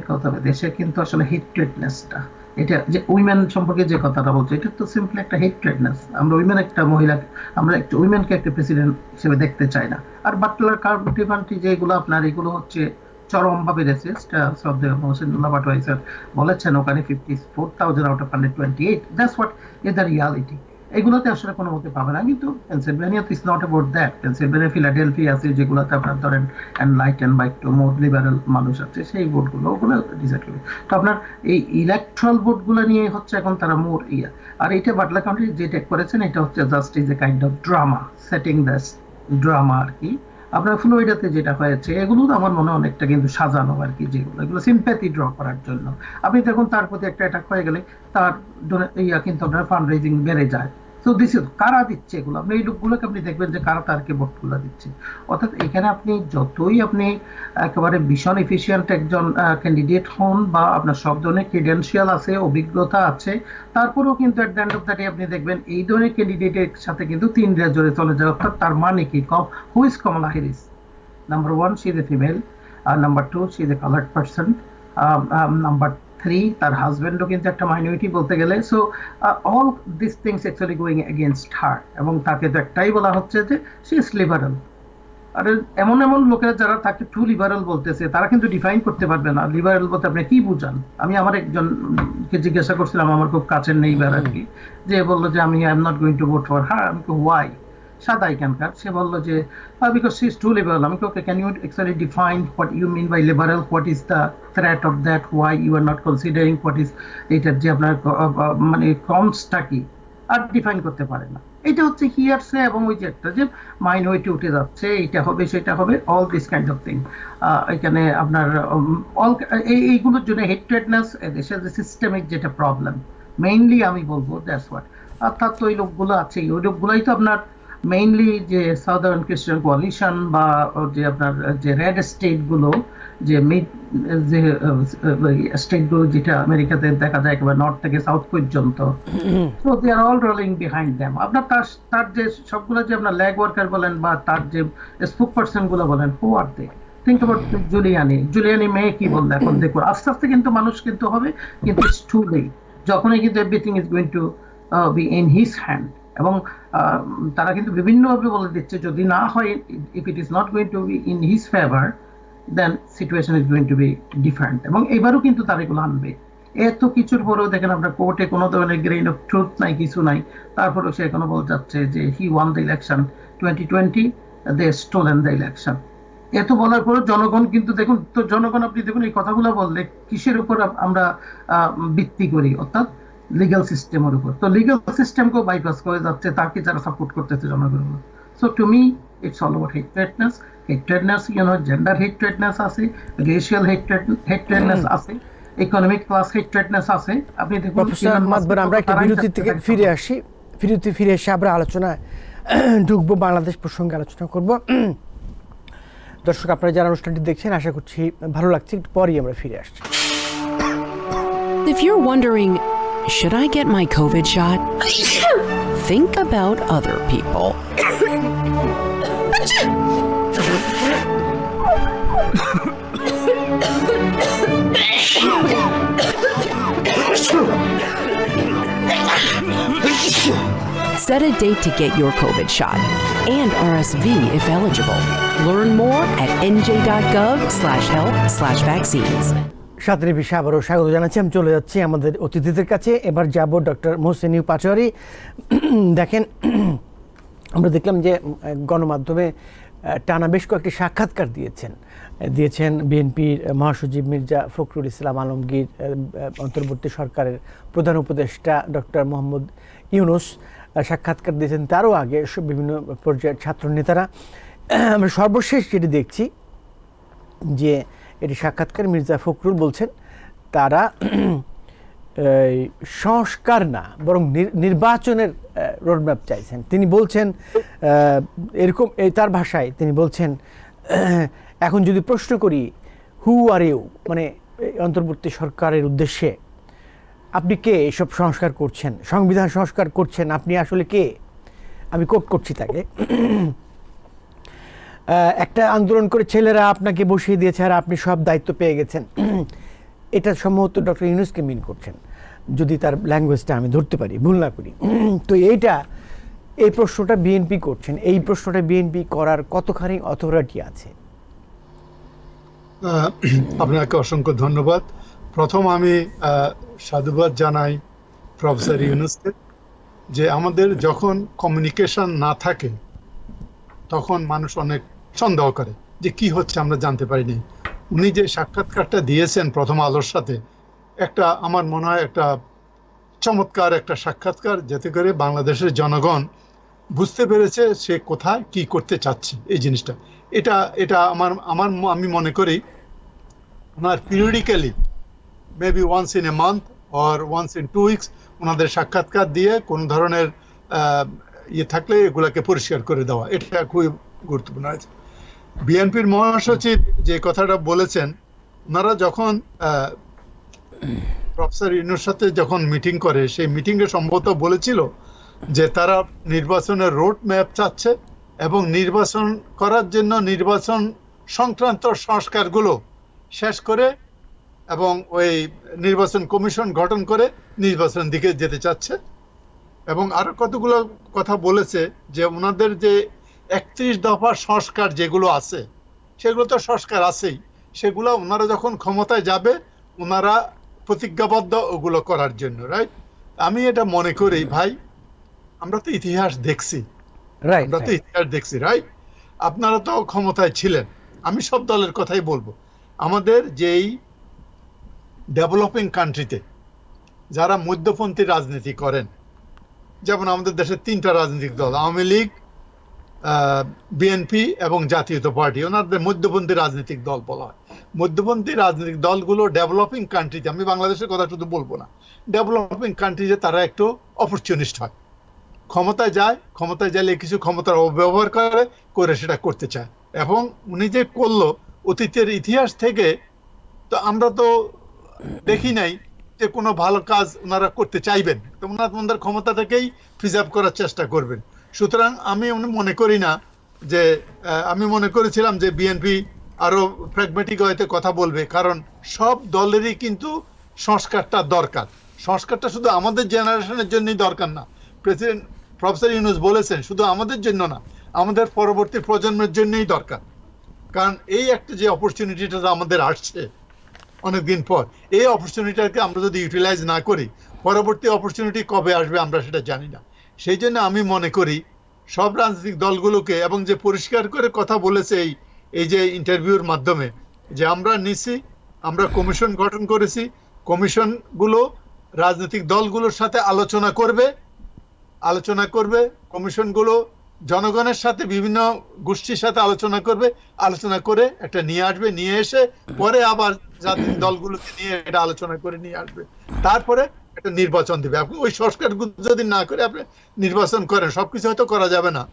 [SPEAKER 3] কথা হবে দেশে কিন্তু আসলে হেট্রেডনেসটা, এটা যে উইমেন সম্পর্কে যে কথাটা বলছে এটা তো সিম্পলি একটা হেট্রেডনেস। আমরা উইমেন একটা মহিলা, আমরা একটা উইমেনকে একটা প্রেসিডেন্ট হিসেবে দেখতে চাই না। আর বাটলার কার্টিভান্টি যেগুলো আপনার এগুলো হচ্ছে চরমভাবে রেসিস্ট। শ্রদ্ধেয় মোহাম্মদুল্লাহ পাটোয়ারি স্যার বলেছেন ওখানে 54,000 out of 128, that's what is the reality. এগুলোতে আসলে কোনো মতে পাবে না। কিন্তু Pennsylvania is not about that. Pennsylvania, Philadelphia আছে যেগুলোতে আপনার ধরেন এনলাইটেন বা একটু মোর লিবারেল মানুষ আছে, সেই ভোটগুলো ওগুলো ডিসাইড করবে। তো আপনার এই ইলেকট্রাল ভোটগুলো নিয়ে হচ্ছে এখন তারা মোর আর এইটা বাটলার কাউন্টি যেটা করেছেন এটা হচ্ছে just is a kind of drama, setting the drama আর কি। আপনার ফ্লোরিডাতে যেটা হয়েছে এগুলো আমার মনে অনেকটা কিন্তু সাজানো আর কি, যেগুলো এগুলো সিম্প্যাথি ড্র করার জন্য। আপনি দেখুন তার প্রতি একটা অ্যাটাক হয়ে গেলে তার কিন্তু আপনার ফান্ড রেজিং বেড়ে যায়। সো দিস ইজ কারা দিচ্ছে এগুলো, আপনি এই লোকগুলোকে আপনি দেখবেন যে কারা তারকে ভোটগুলো দিচ্ছে। অর্থাৎ এখানে আপনি যতই আপনি একেবারে ভীষণ এফিসিয়েন্ট একজন ক্যান্ডিডেট হন বা আপনার সব ধরনের ক্রিডেন্সিয়াল আছে, অভিজ্ঞতা আছে, তারপরেও কিন্তু at the end of the day আপনি দেখবেন এই ধরনের ক্যান্ডিডেটের সাথে কিন্তু তিন রেজরে চলে যায়। অর্থাৎ তার মানে কি, who is Kamala Harris? Number 1 she is a female, number 2 she is a coloured person, number 3 তার হাজবেন্ডও কিন্তু একটা মাইনরিটি বলতে গেলে। So all this things actually going against her, এবং তাকে তো একটাই বলা হচ্ছে যে সি ইজ লিবারাল। আর এমন এমন লোকেরা যারা তাকে টু লিবারাল বলতেছে তারা কিন্তু ডিফাইন করতে পারবে না লিবারাল বলতে আপনি কি বুঝান। আমি আমার একজনকে জিজ্ঞাসা করছিলাম, আমার খুব কাছের নেইবার আর কি, যে বললো যে আমি I am not going to vote for her. আমি ওয়াই? সাদা এখানকার। সে বললো যে because she is too liberal. আমি okay can you actually define what you mean by liberal, what is the threat of that, why you are not considering, what is এইটার যে আপনার মানে কমসটা কি, আর ডিফাইন করতে পারে না। এটা হচ্ছে হিয়ারসে, এবং ওই যে একটা যে মাইনরিটি উঠে যাচ্ছে, এটা হবে সেটা হবে, all this kind of thing. এখানে আপনার অল এইগুলোর জন্য হেট্রেডনেস দেশের যে সিস্টেমিক যেটা প্রবলেম মেইনলি আমি বলবো দ্যাটস হোয়াট। অর্থাৎ তো ওই লোকগুলো আছে, ওই লোকগুলোই তো আপনার মেইনলি যে সাউদার্ন ক্রিশ্চিয়ান কোয়ালিশন বা যে আপনার যে রেড স্টেট গুলো, যে মিড যে স্টেট গুলো যেটা আমেরিকাতে দেখা যায় একেবারে নর্থ থেকে সাউথ পর্যন্ত, so they are all rolling behind them. আপনার তার যে সবগুলো যে আপনার ল্যাগ ওয়ার্কার বলেন বা তার যে স্পোক পারসন গুলো বলেন, হু আর দে? থিঙ্ক অ্যাবাউট জুলিয়ানি মেয়ে কি বললো এখন দেখুন। আস্তে আস্তে কিন্তু মানুষ কিন্তু হবে, কিন্তু ইটস টু লেট। যখনই কিন্তু everything is going to be in his hand, এবং তারা কিন্তু বিভিন্নভাবে বলে দিচ্ছে যদি না হয়, if it is not going to be in his favour, then situation is going to be different. এবং এবারও কিন্তু তারা এগুলো আনবে। এত কিছুর পরেও দেখেন আমরা কোর্টে কোনো ধরনের গ্রেইন অফ ট্রুথ নাই, কিছু নাই, তারপরেও সে এখনো বলে যাচ্ছে যে he won the election 2020, they stolen the election. এত বলার পরে জনগণ কিন্তু দেখুন তো, জনগণ আপনি দেখুন এই কথাগুলো বললে কিসের উপর আমরা ভিত্তি করি, অর্থাৎ লিগ্যাল সিস্টেমের উপর। তো লিগ্যাল সিস্টেমকেও বাইপাস করে যাচ্ছে তাকে যারা সাপোর্ট করতেছে জনগণ। So to me it's all about hatredness, gender hatredness আছে, রেশিয়াল হেট্রেডনেস আছে, ইকোনমিক ক্লাস হেট্রেডনেস আছে। আপনি দেখুন
[SPEAKER 1] প্রফেসর মাতবর, আমরা একটা বিরতি থেকে ফিরে আসি, ফিরে এসে আমরা আলোচনায় ঢুকবো, বাংলাদেশ প্রসঙ্গে আলোচনা করব। দর্শক, আপনারা যারা অনুষ্ঠানটি দেখছেন আশা করছি ভালো লাগছে, একটু পরেই আমরা ফিরে আসছি।
[SPEAKER 4] If you're wondering, should I get my COVID shot? Think about other people. Set a date to get your COVID shot and RSV if eligible. Learn more at nj.gov/health/vaccines.
[SPEAKER 1] সাথে বিষয় আবারও স্বাগত জানাচ্ছি। আমি চলে যাচ্ছি আমাদের অতিথিদের কাছে। এবার যাব ডক্টর মোহসেন ইউ পাটোয়ারি। দেখেন, আমরা দেখলাম যে গণমাধ্যমে টানা বেশ কয়েকটি সাক্ষাৎকার দিয়েছেন বিএনপির মহাসচিব মির্জা ফখরুল ইসলাম আলমগীর, অন্তর্বর্তী সরকারের প্রধান উপদেষ্টা ডক্টর মোহাম্মদ ইউনূস সাক্ষাৎকার দিয়েছেন, তারও আগে বিভিন্ন পর্যায়ের ছাত্র নেতারা। আমরা সর্বশেষ যেটি দেখছি যে এটি সাক্ষাৎকার মির্জা ফখরুল বলছেন তারা সংস্কার না বরং নির্বাচনের রোডম্যাপ চাইছেন। তিনি বলছেন এরকম, তার ভাষায় তিনি বলছেন, এখন যদি প্রশ্ন করি হু আর ইউ, মানে অন্তর্বর্তী সরকারের উদ্দেশ্যে, আপনি কে এসব সংস্কার করছেন, সংবিধান সংস্কার করছেন, আপনি আসলে কে? আমি কোট করছি তাকে, একটা আন্দোলন করে ছেলেরা আপনাকে বসিয়ে দিয়েছে আর আপনি সব দায়িত্ব পেয়ে গেছেন। এটা সম্ভবত ডক্টর ইউনূসকে মিন করছেন, যদি তার ল্যাঙ্গুয়েজটা আমি ধরতে পারি, ভুল না করি। তো এই প্রশ্নটা বিএনপি করছেন, এই প্রশ্নটা বিএনপি করার কতখানি অথরিটি আছে?
[SPEAKER 2] আপনাকে অসংখ্য ধন্যবাদ। প্রথম আমি সাধুবাদ জানাই প্রফেসর ইউনূসকে, যে আমাদের যখন কমিউনিকেশন না থাকে তখন মানুষ অনেক সন্দেহ করে যে কি হচ্ছে আমরা জানতে পারিনি। উনি যে সাক্ষাৎকারটা দিয়েছেন প্রথম আলোর সাথে, একটা আমার মনে হয় একটা চমৎকার একটা সাক্ষাৎকার, যাতে করে বাংলাদেশের জনগণ বুঝতে পেরেছে সে কোথায় কি করতে চাচ্ছে এই জিনিসটা। এটা আমি মনে করি ওনার periodically, maybe once in a month or once in 2 weeks ওনাদের সাক্ষাৎকার দিয়ে কোনো ধরনের থাকলে এগুলাকে পরিষ্কার করে দেওয়া, এটা খুবই গুরুত্বপূর্ণ আছে। বিএনপির মহাসচিব যে কথাটা বলেছেন, ওনারা যখন প্রফেসর ইউনূসের সাথে যখন মিটিং করে, সেই মিটিংয়ে সম্ভবত বলেছিল যে তারা নির্বাচনের রোড ম্যাপ চাচ্ছে এবং নির্বাচন করার জন্য নির্বাচন সংক্রান্ত সংস্কারগুলো শেষ করে এবং ওই নির্বাচন কমিশন গঠন করে নির্বাচন দিকে যেতে চাচ্ছে। এবং আরো কতগুলো কথা বলেছে যে ওনাদের যে 31 দফা সংস্কার যেগুলো আছে, সেগুলো তো সংস্কার আছেই, সেগুলো ওনারা যখন ক্ষমতায় যাবে ওনারা প্রতিজ্ঞাবদ্ধ ওগুলো করার জন্য, রাইট? আমি এটা মনে করি ভাই, আমরা তো ইতিহাস দেখছি, রাইট? আপনারা তো ক্ষমতায় ছিলেন, আমি সব দলের কথাই বলবো। আমাদের যেই ডেভেলপিং কান্ট্রিতে যারা মধ্যপন্থী রাজনীতি করেন, যেমন আমাদের দেশের 3টা রাজনৈতিক দল, আওয়ামী লীগ, বিএনপি এবং জাতীয়তা পার্টি, ওনাদের মধ্যপন্থী রাজনৈতিক দল বলা হয়। মধ্যপন্থী রাজনৈতিক দলগুলো ডেভেলপিং কান্ট্রিতে, আমি বাংলাদেশের কথা শুধু বলবো না, ডেভেলপিং কান্ট্রিতে তারা একটু অপরচুনিস্ট হয়, ক্ষমতায় গেলে কিছু ক্ষমতার অপব্যবহার করে সেটা করতে চায়। এবং উনি যে করলো অতীতের ইতিহাস থেকে, তো আমরা তো দেখি নাই যে কোনো ভালো কাজ ওনারা করতে চাইবেন, তো ওনাদের ক্ষমতাটাকেই প্রিজার্ভ করার চেষ্টা করবেন। সুতরাং আমি মনে করি না যে, আমি মনে করেছিলাম যে বিএনপি আরো প্র্যাগম্যাটিক হয়তো কথা বলবে, কারণ সব দলেরই কিন্তু সংস্কারটা দরকার। সংস্কারটা শুধু আমাদের জেনারেশনের জন্যই দরকার না, প্রেসিডেন্ট প্রফেসর ইউনূস বলেছেন শুধু আমাদের জন্য না, আমাদের পরবর্তী প্রজন্মের জন্যই দরকার। কারণ এই একটা যে অপরচুনিটিটা আমাদের আসছে অনেকদিন পর, এই অপরচুনিটিটাকে আমরা যদি ইউটিলাইজ না করি, পরবর্তী অপরচুনিটি কবে আসবে আমরা সেটা জানি না। সেই জন্য আমি মনে করি সব রাজনৈতিক দলগুলোকে, এবং যে পরিষ্কার করে কথা বলেছে এই যে ইন্টারভিউর মাধ্যমে, যে আমরা কমিশন গঠন করেছি, কমিশনগুলো রাজনৈতিক দলগুলোর সাথে আলোচনা করবে, কমিশনগুলো জনগণের সাথে বিভিন্ন গোষ্ঠীর সাথে আলোচনা করে একটা নিয়ে আসবে, নিয়ে এসে পরে আবার রাজনৈতিক দলগুলোকে নিয়ে এটা আলোচনা করে নিয়ে আসবে, তারপরে একটা নির্বাচন দিবে। আপনি ওই সংস্কারগুলো যদি না করে আপনি নির্বাচন করেন, সবকিছু হয়তো করা যাবে না,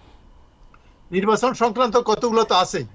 [SPEAKER 2] নির্বাচন সংক্রান্ত কতগুলো তো আছেই,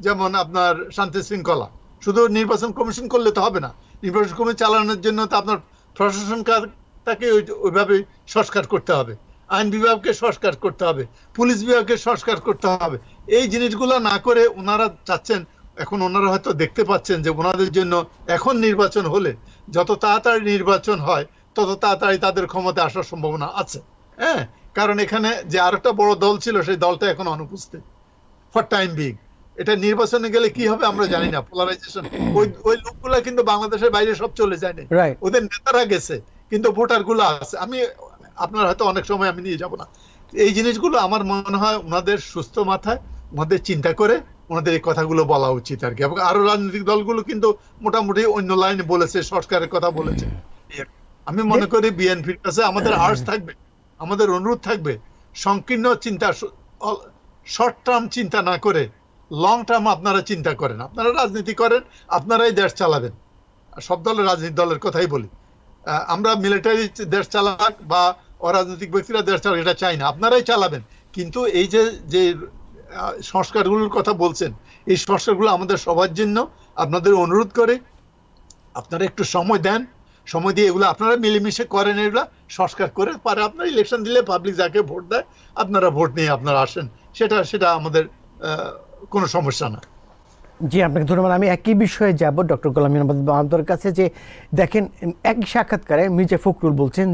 [SPEAKER 2] যেমন আপনার শান্তি শৃঙ্খলা, শুধু নির্বাচন কমিশন করলে তো হবে না, নির্বাচন কমিশন চালানোর জন্য তো আপনার প্রশাসনটাকে ওইভাবে সংস্কার করতে হবে, আইন বিভাগকে সংস্কার করতে হবে, পুলিশ বিভাগকে সংস্কার করতে হবে। এই জিনিসগুলো না করে ওনারা চাচ্ছেন, এখন ওনারা হয়তো দেখতে পাচ্ছেন যে ওনাদের জন্য এখন নির্বাচন হলে যত তাড়াতাড়ি নির্বাচন হয় তত তাড়াতাড়ি তাদের ক্ষমতায় আসার সম্ভাবনা আছে। হ্যাঁ, কারণ এখানে যে আরেকটা বড় দল ছিল সেই দলটা এখন অনুপস্থিত ফর টাইম বিং। এটা নির্বাচনে গেলে কি হবে আমরা জানি না, পোলারাইজেশন, ওই লোকগুলা কিন্তু বাংলাদেশের বাইরে সব চলে যায়নি, ওদের নেতারা গেছে কিন্তু ভোটার গুলো আছে। আপনার হয়তো অনেক সময় আমি নিয়ে যাব না, এই জিনিসগুলো আমার মনে হয় ওনাদের সুস্থ মাথায় ওনাদের চিন্তা করে ওনাদের এই কথাগুলো বলা উচিত আর কি। এবং আরো রাজনৈতিক দলগুলো কিন্তু মোটামুটি অন্য লাইনে বলেছে, সংস্কারের কথা বলেছে। আমি মনে করি বিএনপির কাছে আমাদের আর্জ থাকবে, আমাদের অনুরোধ থাকবে, সংকীর্ণ চিন্তা, শর্ট টার্ম চিন্তা না করে লং টার্ম আপনারা চিন্তা করেন, আপনারা রাজনীতি করেন, আপনারাই দেশ চালাবেন। সব দলের রাজনীতি দলের কথাই বলি, আমরা মিলিটারি দেশ চালাক বা অরাজনৈতিক ব্যক্তিরা দেশ চালাক এটা চাই না, আপনারাই চালাবেন। কিন্তু এই যে সংস্কারগুলোর কথা বলছেন, এই সংস্কারগুলো আমাদের সবার জন্য। আপনাদের অনুরোধ করে আপনারা একটু সময় দেন, সময় দিয়ে এগুলো আপনারা মিলেমিশে করেন, এগুলা সংস্কার করে পারে আপনারা ইলেকশন দিলে পাবলিক যাকে ভোট দেয় আপনারা ভোট নিয়ে আপনারা আসেন, সেটা আমাদের কোনো সমস্যা না।
[SPEAKER 1] জি, আপনাকে ধন্যবাদ। আমি একই বিষয়ে যাব ডক্টর গোলাম মাহমুদের কাছে। যে দেখেন, একই সাক্ষাৎকারে মির্জা ফখরুল বলছেন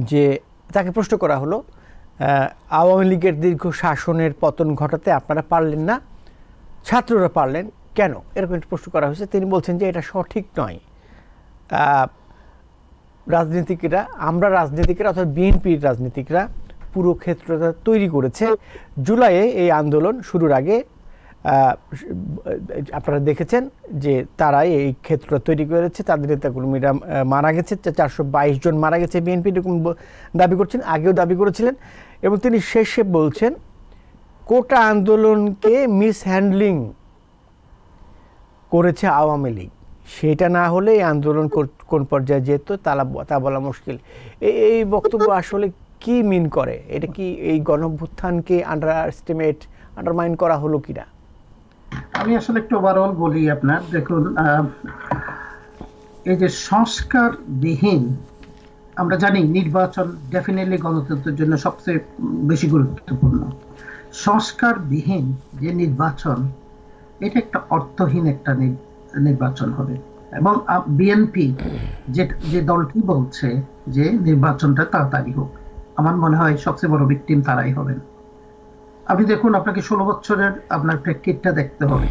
[SPEAKER 1] যে তাকে প্রশ্ন করা হলো, আওয়ামী লীগের দীর্ঘ শাসনের পতন ঘটাতে আপনারা পারলেন না, ছাত্ররা পারলেন কেন, এরকম একটা প্রশ্ন করা হয়েছে। তিনি বলছেন যে এটা সঠিক নয়। আমরা রাজনীতিকরা অর্থাৎ বিএনপির রাজনীতিকরা পুরো ক্ষেত্রটা তৈরি করেছে। জুলাইয়ে এই আন্দোলন শুরুর আগে আপনারা দেখেছেন যে তারাই এই ক্ষেত্রটা তৈরি করেছে, তাদের নেতাকর্মীরা মারা গেছে, 422 জন মারা গেছে বিএনপি, এরকম দাবি করছেন, আগেও দাবি করেছিলেন। এবং তিনি শেষে বলছেন কোটা আন্দোলনকে মিসহ্যান্ডলিং করেছে আওয়ামী লীগ, সেটা না হলে এই আন্দোলন কোন পর্যায়ে যেত তা বলা মুশকিল। এই বক্তব্য আসলে কি মিন করে? এটা কি এই গণঅভ্যুত্থানকে আন্ডারমাইন করা হলো কিনা?
[SPEAKER 3] আমি আসলে একটু ওভারঅল বলি আপনার। দেখুন, এই যে সংস্কারবিহীন, আমরা জানি নির্বাচন ডেফিনেটলি গণতন্ত্রের জন্য সবচেয়ে বেশি গুরুত্বপূর্ণ। সংস্কারবিহীন যে নির্বাচন, এটা একটা অর্থহীন একটা নির্বাচন হবে। এবং বিএনপি যে দলটি বলছে যে নির্বাচনটা তাড়াতাড়ি হোক, আমার মনে হয় সবচেয়ে বড় ভিকটিম তারাই হবেন। আপনি দেখুন, আপনাকে 16 বছরের আপনার প্রেক্ষিতটা দেখতে হবে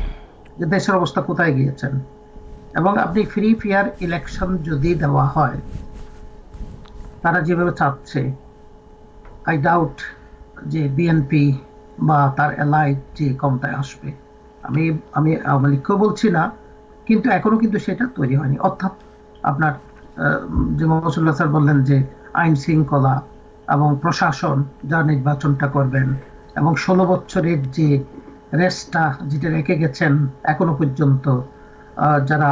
[SPEAKER 3] যে দেশের অবস্থা কোথায় গিয়েছেন। এবং আপনি ফ্রি ফেয়ার ইলেকশন যদি দেওয়া হয় তারা যেভাবে চাচ্ছে, আই ডাউট যে বিএনপি বা তার এলাইট যে ক্ষমতায় আসবে। আমি আওয়ামী লীগকেও বলছি না, কিন্তু এখনো কিন্তু সেটা তৈরি হয়নি। অর্থাৎ আপনার যে মহসুল্লাহ স্যার বললেন যে আইন শৃঙ্খলা এবং প্রশাসন যা নির্বাচনটা করবেন, এবং 16 বছরের যে রেস্টটা যেটা রেখে গেছেন এখনো পর্যন্ত, যারা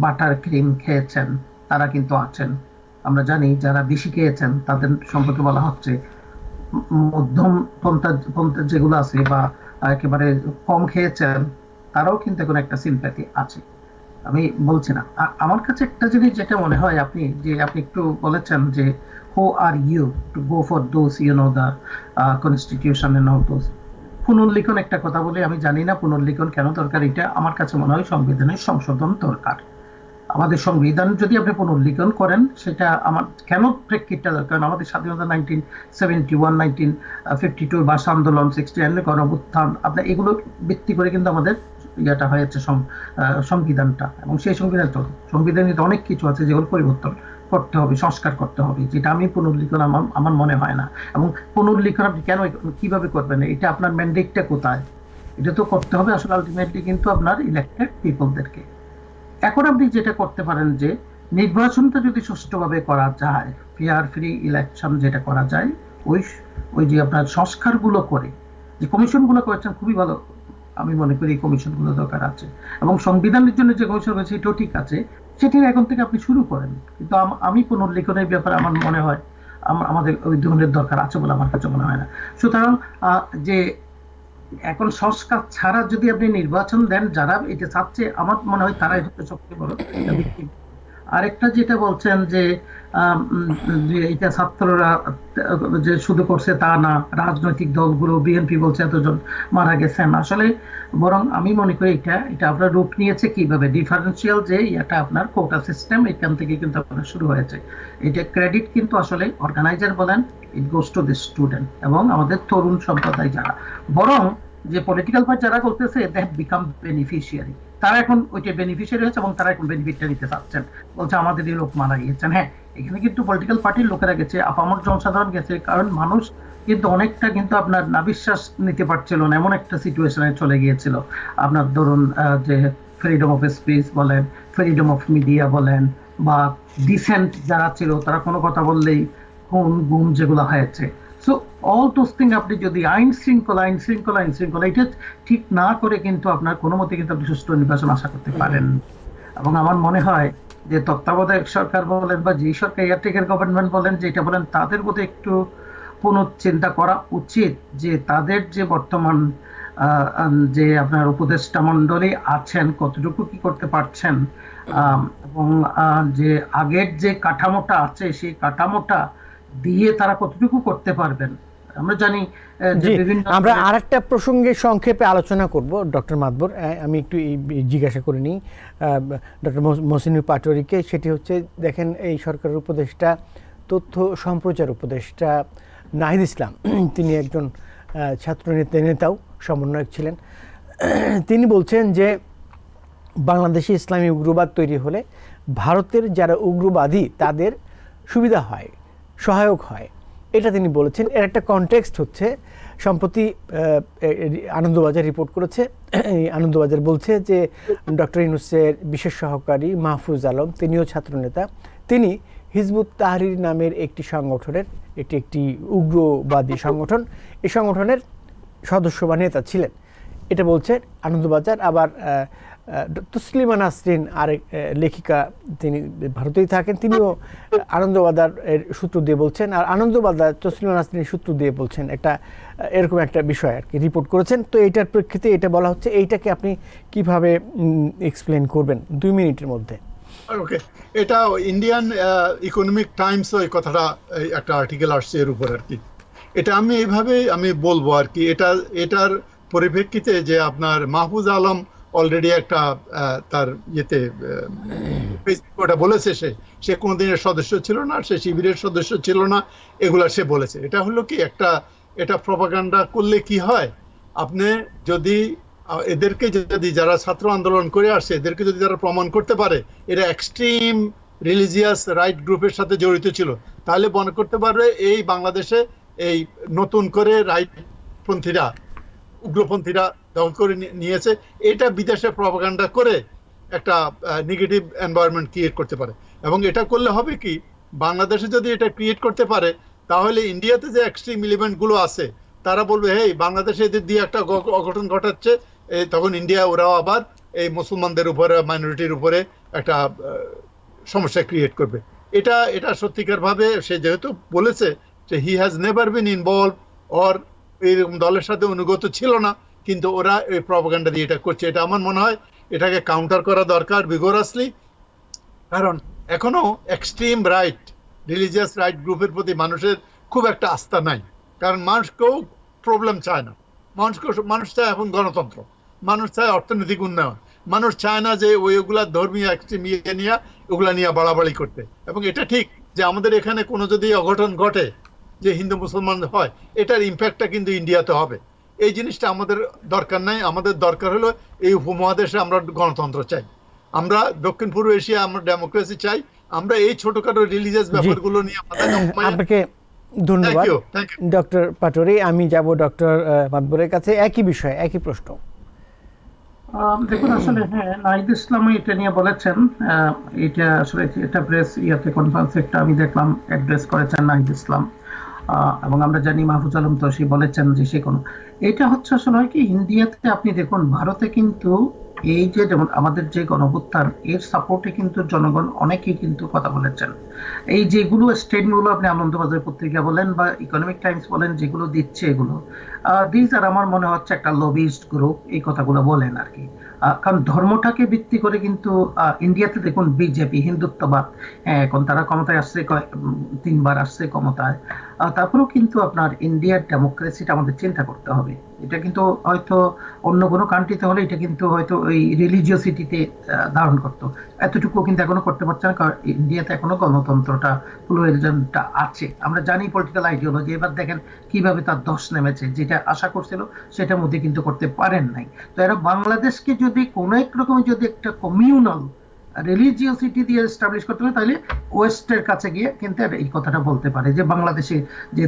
[SPEAKER 3] বাটার ক্রিম খেয়েছেন তারা কিন্তু আছেন। আমরা জানি যারা বেশি খেয়েছেন তাদের সম্পর্কে বলা হচ্ছে, মধ্যম পন্থা যেগুলো আছে বা একেবারে কম খেয়েছেন তারাও কিন্তু এখন একটা সিম্প্যাথি আছে, আমি বলছি না। আমার কাছে একটা জিনিস যেটা মনে হয়, আপনি একটু বলেছেন যে who are you to go for those the constitution and all those. পুনর্লিখন একটা কথা বলে, আমি জানি না পুনর্লিখন কেন দরকার, এটা আমার কাছে মনে হয় সংবিধানের সংশোধন দরকার। আমাদের সংবিধান যদি আপনি পুনর্লিখন করেন, সেটা আমার কেন প্রেক্ষিতটা দরকার, আমাদের স্বাধীনতা 1971, 1952 ভাষা আন্দোলন, 69 গণঅভ্যুত্থান, আপনার এগুলো ভিত্তি করে কিন্তু আমাদের ইয়েটা হয়েছে সংবিধানটা। এবং সেই সংবিধানে অনেক কিছু আছে যেগুলো পরিবর্তন করতে হবে, সংস্কার করতে হবে, যেটা আমি পুনর্লিখন আমার মনে হয় না। এবং পুনর্লিখন আপনি কেন কিভাবে করবেন, এটা আপনার ম্যান্ডেটটা কোথায়, এটা তো করতে হবে আসলে আলটিমেটলি কিন্তু আপনার ইলেক্টেড পিপলদেরকে। এখন আপনি যেটা করতে পারেন যে নির্বাচনটা যদি সুষ্ঠুভাবে করা যায়, ফেয়ার ফ্রি ইলেকশন যেটা করা যায়, ওই যে আপনার সংস্কারগুলো করে যে কমিশনগুলো করেছেন খুবই ভালো, আমি মনে করি এই কমিশনগুলো দরকার আছে। এবং সংবিধানের জন্য যে কমিশন রয়েছে এটাও ঠিক আছে, সেটি এখন থেকে আপনি শুরু করেন। কিন্তু আমি পুনর্লিখনের ব্যাপারে আমার মনে হয় আমাদের ওই ধরনের দরকার আছে বলে আমার কাছে মনে হয় না। সুতরাং যে এখন সংস্কার ছাড়া যদি আপনি নির্বাচন দেন, যারা এটা চাচ্ছে আমার মনে হয় তারাই হচ্ছে সবচেয়ে বড় ভিক্টিম। আরেকটা যেটা বলছেন যে এটা ছাত্ররা যে শুধু করছে তা না, রাজনৈতিক দলগুলো, বিএনপি বলছে এতজন মারা গেছেন, আসলে বরং আমি মনে করি এটা আপনার রূপ নিয়েছে কিভাবে, ডিফারেন্সিয়াল যে এটা আপনার কোটা সিস্টেম, এখান থেকে কিন্তু আপনার শুরু হয়েছে। এটা ক্রেডিট কিন্তু আসলে অর্গানাইজার বলেন, ইট গোস টু দি স্টুডেন্ট এবং আমাদের তরুণ সম্প্রদায় যারা, বরং যে পলিটিক্যাল পার্টি যারা করতেছে দে হ্যাভ বিকাম বেনিফিশিয়ারি, তারা এখন ওইটা বেনিফিশিয়ারি হয়েছে এবং তারা এখন বেনিফিটটা নিতে চাচ্ছেন, বলছে আমাদের এই লোক মারা গিয়েছেন। হ্যাঁ, এখানে কিন্তু পলিটিক্যাল পার্টির লোকেরা গেছে, আপামর জনসাধারণ গেছে, কারণ মানুষ কিন্তু অনেকটা কিন্তু আপনার নাবিশ্বাস নিতে পারছিল না, এমন একটা সিচুয়েশনে চলে গিয়েছিল। আপনার ধরুন যে ফ্রিডম অফ স্পিচ বলেন, ফ্রিডম অফ মিডিয়া বলেন, বা ডিসেন্ট যারা ছিল তারা কোনো কথা বললেই খুন গুম যেগুলো হয়েছে। সো অল দোজ থিং আপনি যদি আইন শৃঙ্খলা এটা ঠিক না করে কিন্তু আপনার কোনো মতে কিন্তু আপনি সুষ্ঠু নির্বাচন আশা করতে পারেন। এবং আমার মনে হয় যে তত্ত্বাবধায়ক সরকার বলেন বা যে সরকার এয়ারটেকের গভর্নমেন্ট বলেন, যেটা বলেন, তাদের বোধহয় একটু পুনশ্চিন্তা করা উচিত যে তাদের যে বর্তমান যে আপনার উপদেষ্টা মণ্ডলী আছেন কতটুকু কি করতে পারছেন, এবং যে আগের যে কাঠামোটা আছে সেই কাঠামোটা দিয়ে তারা কতটুকু করতে পারবেন। আমরা জানি
[SPEAKER 1] আমরা আরেকটা প্রসঙ্গে সংক্ষেপে আলোচনা করব ডক্টর মাদবর, আমি একটু জিজ্ঞাসা করে নিই ডক্টর মহসিনুর পাটোয়ারিকে। সেটি হচ্ছে, দেখেন এই সরকারের উপদেষ্টা, তথ্য সম্প্রচার উপদেষ্টা নাহিদ ইসলাম, তিনি একজন ছাত্র নেতাও সমন্বয়ক ছিলেন। তিনি বলছেন যে বাংলাদেশে ইসলামী উগ্রবাদ তৈরি হলে ভারতের যারা উগ্রবাদী তাদের সুবিধা হয়, সহায়ক হয়, এটা তিনি বলেছেন। এর একটা কনটেক্সট হচ্ছে, সম্প্রতি আনন্দবাজার রিপোর্ট করেছে, আনন্দবাজার বলছে যে ডক্টর ইউনূসের বিশেষ সহকারী মাহফুজ আলম, তিনিও ছাত্রনেতা, তিনি হিজবুত তাহরির নামের একটি সংগঠনের, এটি একটি উগ্রবাদী সংগঠন, এই সংগঠনের সদস্য বা নেতা ছিলেন, এটা বলছে আনন্দবাজার। আবার তসলিমা নাসরিন আরেক লেখিকা, তিনি ভারতেই থাকেন, তিনিও আনন্দবাজার এর সূত্র দিয়ে বলছেন, আর আনন্দবাজার তসলিমা নাসরিনের সূত্র দিয়ে বলছেন, একটা এরকম একটা বিষয় আর কি রিপোর্ট করেছেন। তো এইটার প্রেক্ষিতে এটা বলা হচ্ছে, এইটাকে আপনি কিভাবে এক্সপ্লেন করবেন 2 মিনিটের মধ্যে?
[SPEAKER 2] ওকে, এটা ইন্ডিয়ান ইকোনমিক টাইমস এই কথাটা একটা আর্টিকেল আসছে এর উপর আর কি। এটা আমি এইভাবে আমি বলবো আর কি, এটার পরিপ্রেক্ষিতে যে আপনার মাহফুজ আলম অলরেডি একটা তার ইয়েতে ওটা বলেছে, সে কোনোদিনের সদস্য ছিল না, সে শিবিরের সদস্য ছিল না, এগুলা সে বলেছে। এটা হলো কি এটা প্রপাগান্ডা করলে কি হয়, আপনি যদি এদেরকে যদি যারা ছাত্র আন্দোলন করে আসছে এদেরকে যদি যারা প্রমাণ করতে পারে এরা এক্সট্রিম রিলিজিয়াস রাইট গ্রুপের সাথে জড়িত ছিল, তাহলে মনে করতে পারবে এই বাংলাদেশে এই নতুন করে রাইটপন্থীরা, উগ্রপন্থীরা দখল করে নিয়েছে। এটা বিদেশে প্রপাগান্ডা করে একটা নেগেটিভ এনভায়রনমেন্ট ক্রিয়েট করতে পারে। এবং এটা করলে হবে কি, বাংলাদেশে যদি এটা ক্রিয়েট করতে পারে তাহলে ইন্ডিয়াতে যে এক্সট্রিম এলিমেন্টগুলো আছে তারা বলবে, হেই বাংলাদেশে এদের দিয়ে একটা অঘটন ঘটাচ্ছে, তখন ইন্ডিয়া ওরাও আবার এই মুসলমানদের উপরে, মাইনরিটির উপরে একটা সমস্যা ক্রিয়েট করবে। এটা সত্যিকার ভাবে সে যেহেতু বলেছে যে he has never been involve or এরকম দলের সাথে অনুগত ছিল না, কিন্তু ওরা এই প্রপাগান্ডা দিয়ে এটা করছে। এটা আমার মনে হয় এটাকে কাউন্টার করা দরকার ভিগোরাসলি, কারণ এখনো এক্সট্রিম রাইট, রিলিজিয়াস রাইট গ্রুপের প্রতি মানুষের খুব একটা আস্থা নাই। কারণ মানুষকেও প্রবলেম চায় না, মানুষ চায় এখন গণতন্ত্র, মানুষ চায় অর্থনৈতিক উন্নয়ন, মানুষ চায় না যে ওইগুলা ধর্মীয় এক্সট্রিম নিয়ে ওগুলা নিয়ে বাড়াবাড়ি করতে। এবং এটা ঠিক যে আমাদের এখানে কোনো যদি অঘটন ঘটে যে হিন্দু মুসলমান হয়, এটার ইম্প্যাক্টটা কিন্তু ইন্ডিয়াতে হবে। এই জিনিসটা আমাদের দরকার নাই। আমাদের দরকার হলো এই উপমহাদেশে আমরা গণতন্ত্র চাই, আমরা দক্ষিণ পূর্ব এশিয়া আমরা ডেমোক্রেসি চাই, আমরা এই ছোটখাটো রিলিজিয়াস ব্যাপারগুলো নিয়ে
[SPEAKER 1] আপনাকে ধন্যবাদ ডক্টর পাটোয়ারি। আমি যাব ডক্টর মাতবরের কাছে, একই বিষয় একই প্রশ্ন।
[SPEAKER 3] দেখুন আসলে হ্যাঁ, নাহিদ ইসলামই এটা নিয়ে বলেছেন, এটা আসলে এটা প্রেস কনফারেন্সে একটা আমি দেখলাম অ্যাড্রেস করেছেন নাহিদ ইসলাম, এবং আমরা জানি মাহফুজ আলম তোষী বলেছেন যে সে কোনো, এটা হচ্ছে আসলে হয় কি ইন্ডিয়াতে আপনি দেখুন, ভারতে কিন্তু এই যে যেমন আমাদের যে গণঅভ্যুত্থান এর সাপোর্টে কিন্তু জনগণ অনেকেই কিন্তু কথা বলেছেন। এই যেগুলো স্টেটগুলো আপনি আনন্দবাজার পত্রিকা বলেন বা ইকোনমিক টাইমস বলেন যেগুলো দিচ্ছে, এগুলো দিস আর আমার মনে হচ্ছে একটা লবিস্ট গ্রুপ এই কথাগুলো বলেন আর কি। কারণ ধর্মটাকে ভিত্তি করে কিন্তু ইন্ডিয়াতে দেখুন বিজেপি হিন্দুত্ববাদ, এখন তারা ক্ষমতায় আসছে 3বার আসছে ক্ষমতায়, তারপরেও কিন্তু আপনার ইন্ডিয়ার ডেমোক্রেসিটা আমাদের চিন্তা করতে হবে। এটা কিন্তু হয়তো অন্য কোনো কান্ট্রিতে হলে এটা কিন্তু হয়তো ওই রিলিজিওসিটিতে ধারণ করতো, এতটুকু কিন্তু এখনো করতে পারছে না, কারণ ইন্ডিয়াতে এখনো গণতন্ত্রটা প্লুরালিজমটা আছে। আমরা জানি পলিটিক্যাল আইডিওলজি, এবার দেখেন কিভাবে তার দশ নেমেছে, যেটা আশা করছিল সেটার মধ্যে কিন্তু করতে পারেন নাই। তো এরা বাংলাদেশকে যদি কোনো এক রকমের যদি একটা কমিউনাল রিলিজিওসিটি দিয়ে এস্টাবলিশ করতে হয়, তাহলে ওয়েস্টের কাছে গিয়ে কিন্তু এই কথাটা বলতে পারে যে বাংলাদেশে যে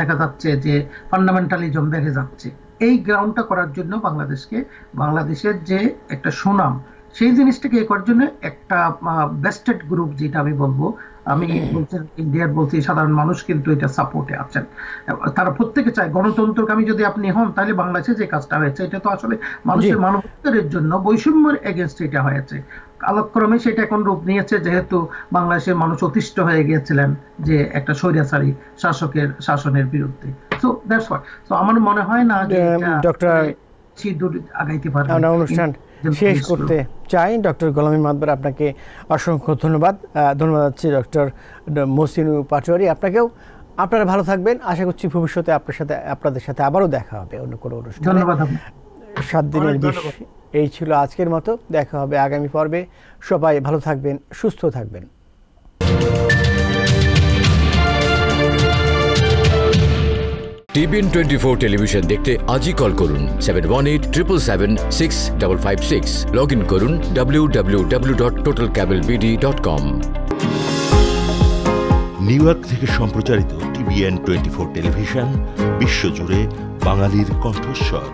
[SPEAKER 3] দেখা যাচ্ছে যে ফান্ডামেন্টালিজম বেড়ে যাচ্ছে, এই গ্রাউন্ডটা করার জন্য বাংলাদেশের যে একটা সুনাম সেই জিনিসটাকে করার জন্য একটা বেস্টেড গ্রুপ, যেটা আমি বলবো, আমি বলছি ইন্ডিয়ার বলছি সাধারণ মানুষ কিন্তু এটা সাপোর্টে আছেন। তারা প্রত্যেকে চায় গণতন্ত্রকামী যদি আপনি হন, তাহলে বাংলাদেশে যে কাজটা হয়েছে এটা তো আসলে মানুষের মানবাধিকারের জন্য বৈষম্যের এগেনস্ট এটা হয়েছে। কালক্রমে সেটা এখন রূপ নিয়েছে, যেহেতু বাংলাদেশের মানুষ অতিষ্ঠ হয়ে গিয়েছিলেন যে একটা স্বৈরাচারী শাসকের শাসনের বিরুদ্ধে। So that's what. সো আমার মনে হয় না যে
[SPEAKER 1] ডক্টর
[SPEAKER 3] আগাইতে পারবে।
[SPEAKER 1] আমরা অনুষ্ঠান শেষ করতে চাই। ডক্টর গোলামী মাতবর, আপনাকে অসংখ্য ধন্যবাদ। ধন্যবাদ যাচ্ছি ডক্টর মহসিন পাটোয়ারি, আপনাকেও। আপনারা ভালো থাকবেন, আশা করছি ভবিষ্যতে আপনাদের সাথে আবারও দেখা হবে অন্য কোনো অনুষ্ঠানে।
[SPEAKER 3] ধন্যবাদ।
[SPEAKER 1] 7 দিনের এই ছিল আজকের মতো, দেখা হবে আগামী পর্বে। সবাই ভালো থাকবেন, সুস্থ থাকবেন।
[SPEAKER 5] TBN 24 টেলিভিশন দেখতে আজই কল করুন 7187776556। লগ ইন করুন www.totalcablebd.com।
[SPEAKER 6] নিউ ইয়র্ক থেকে সম্প্রচারিত TBN 24 টেলিভিশন বিশ্বজুড়ে বাঙালির কণ্ঠস্বর।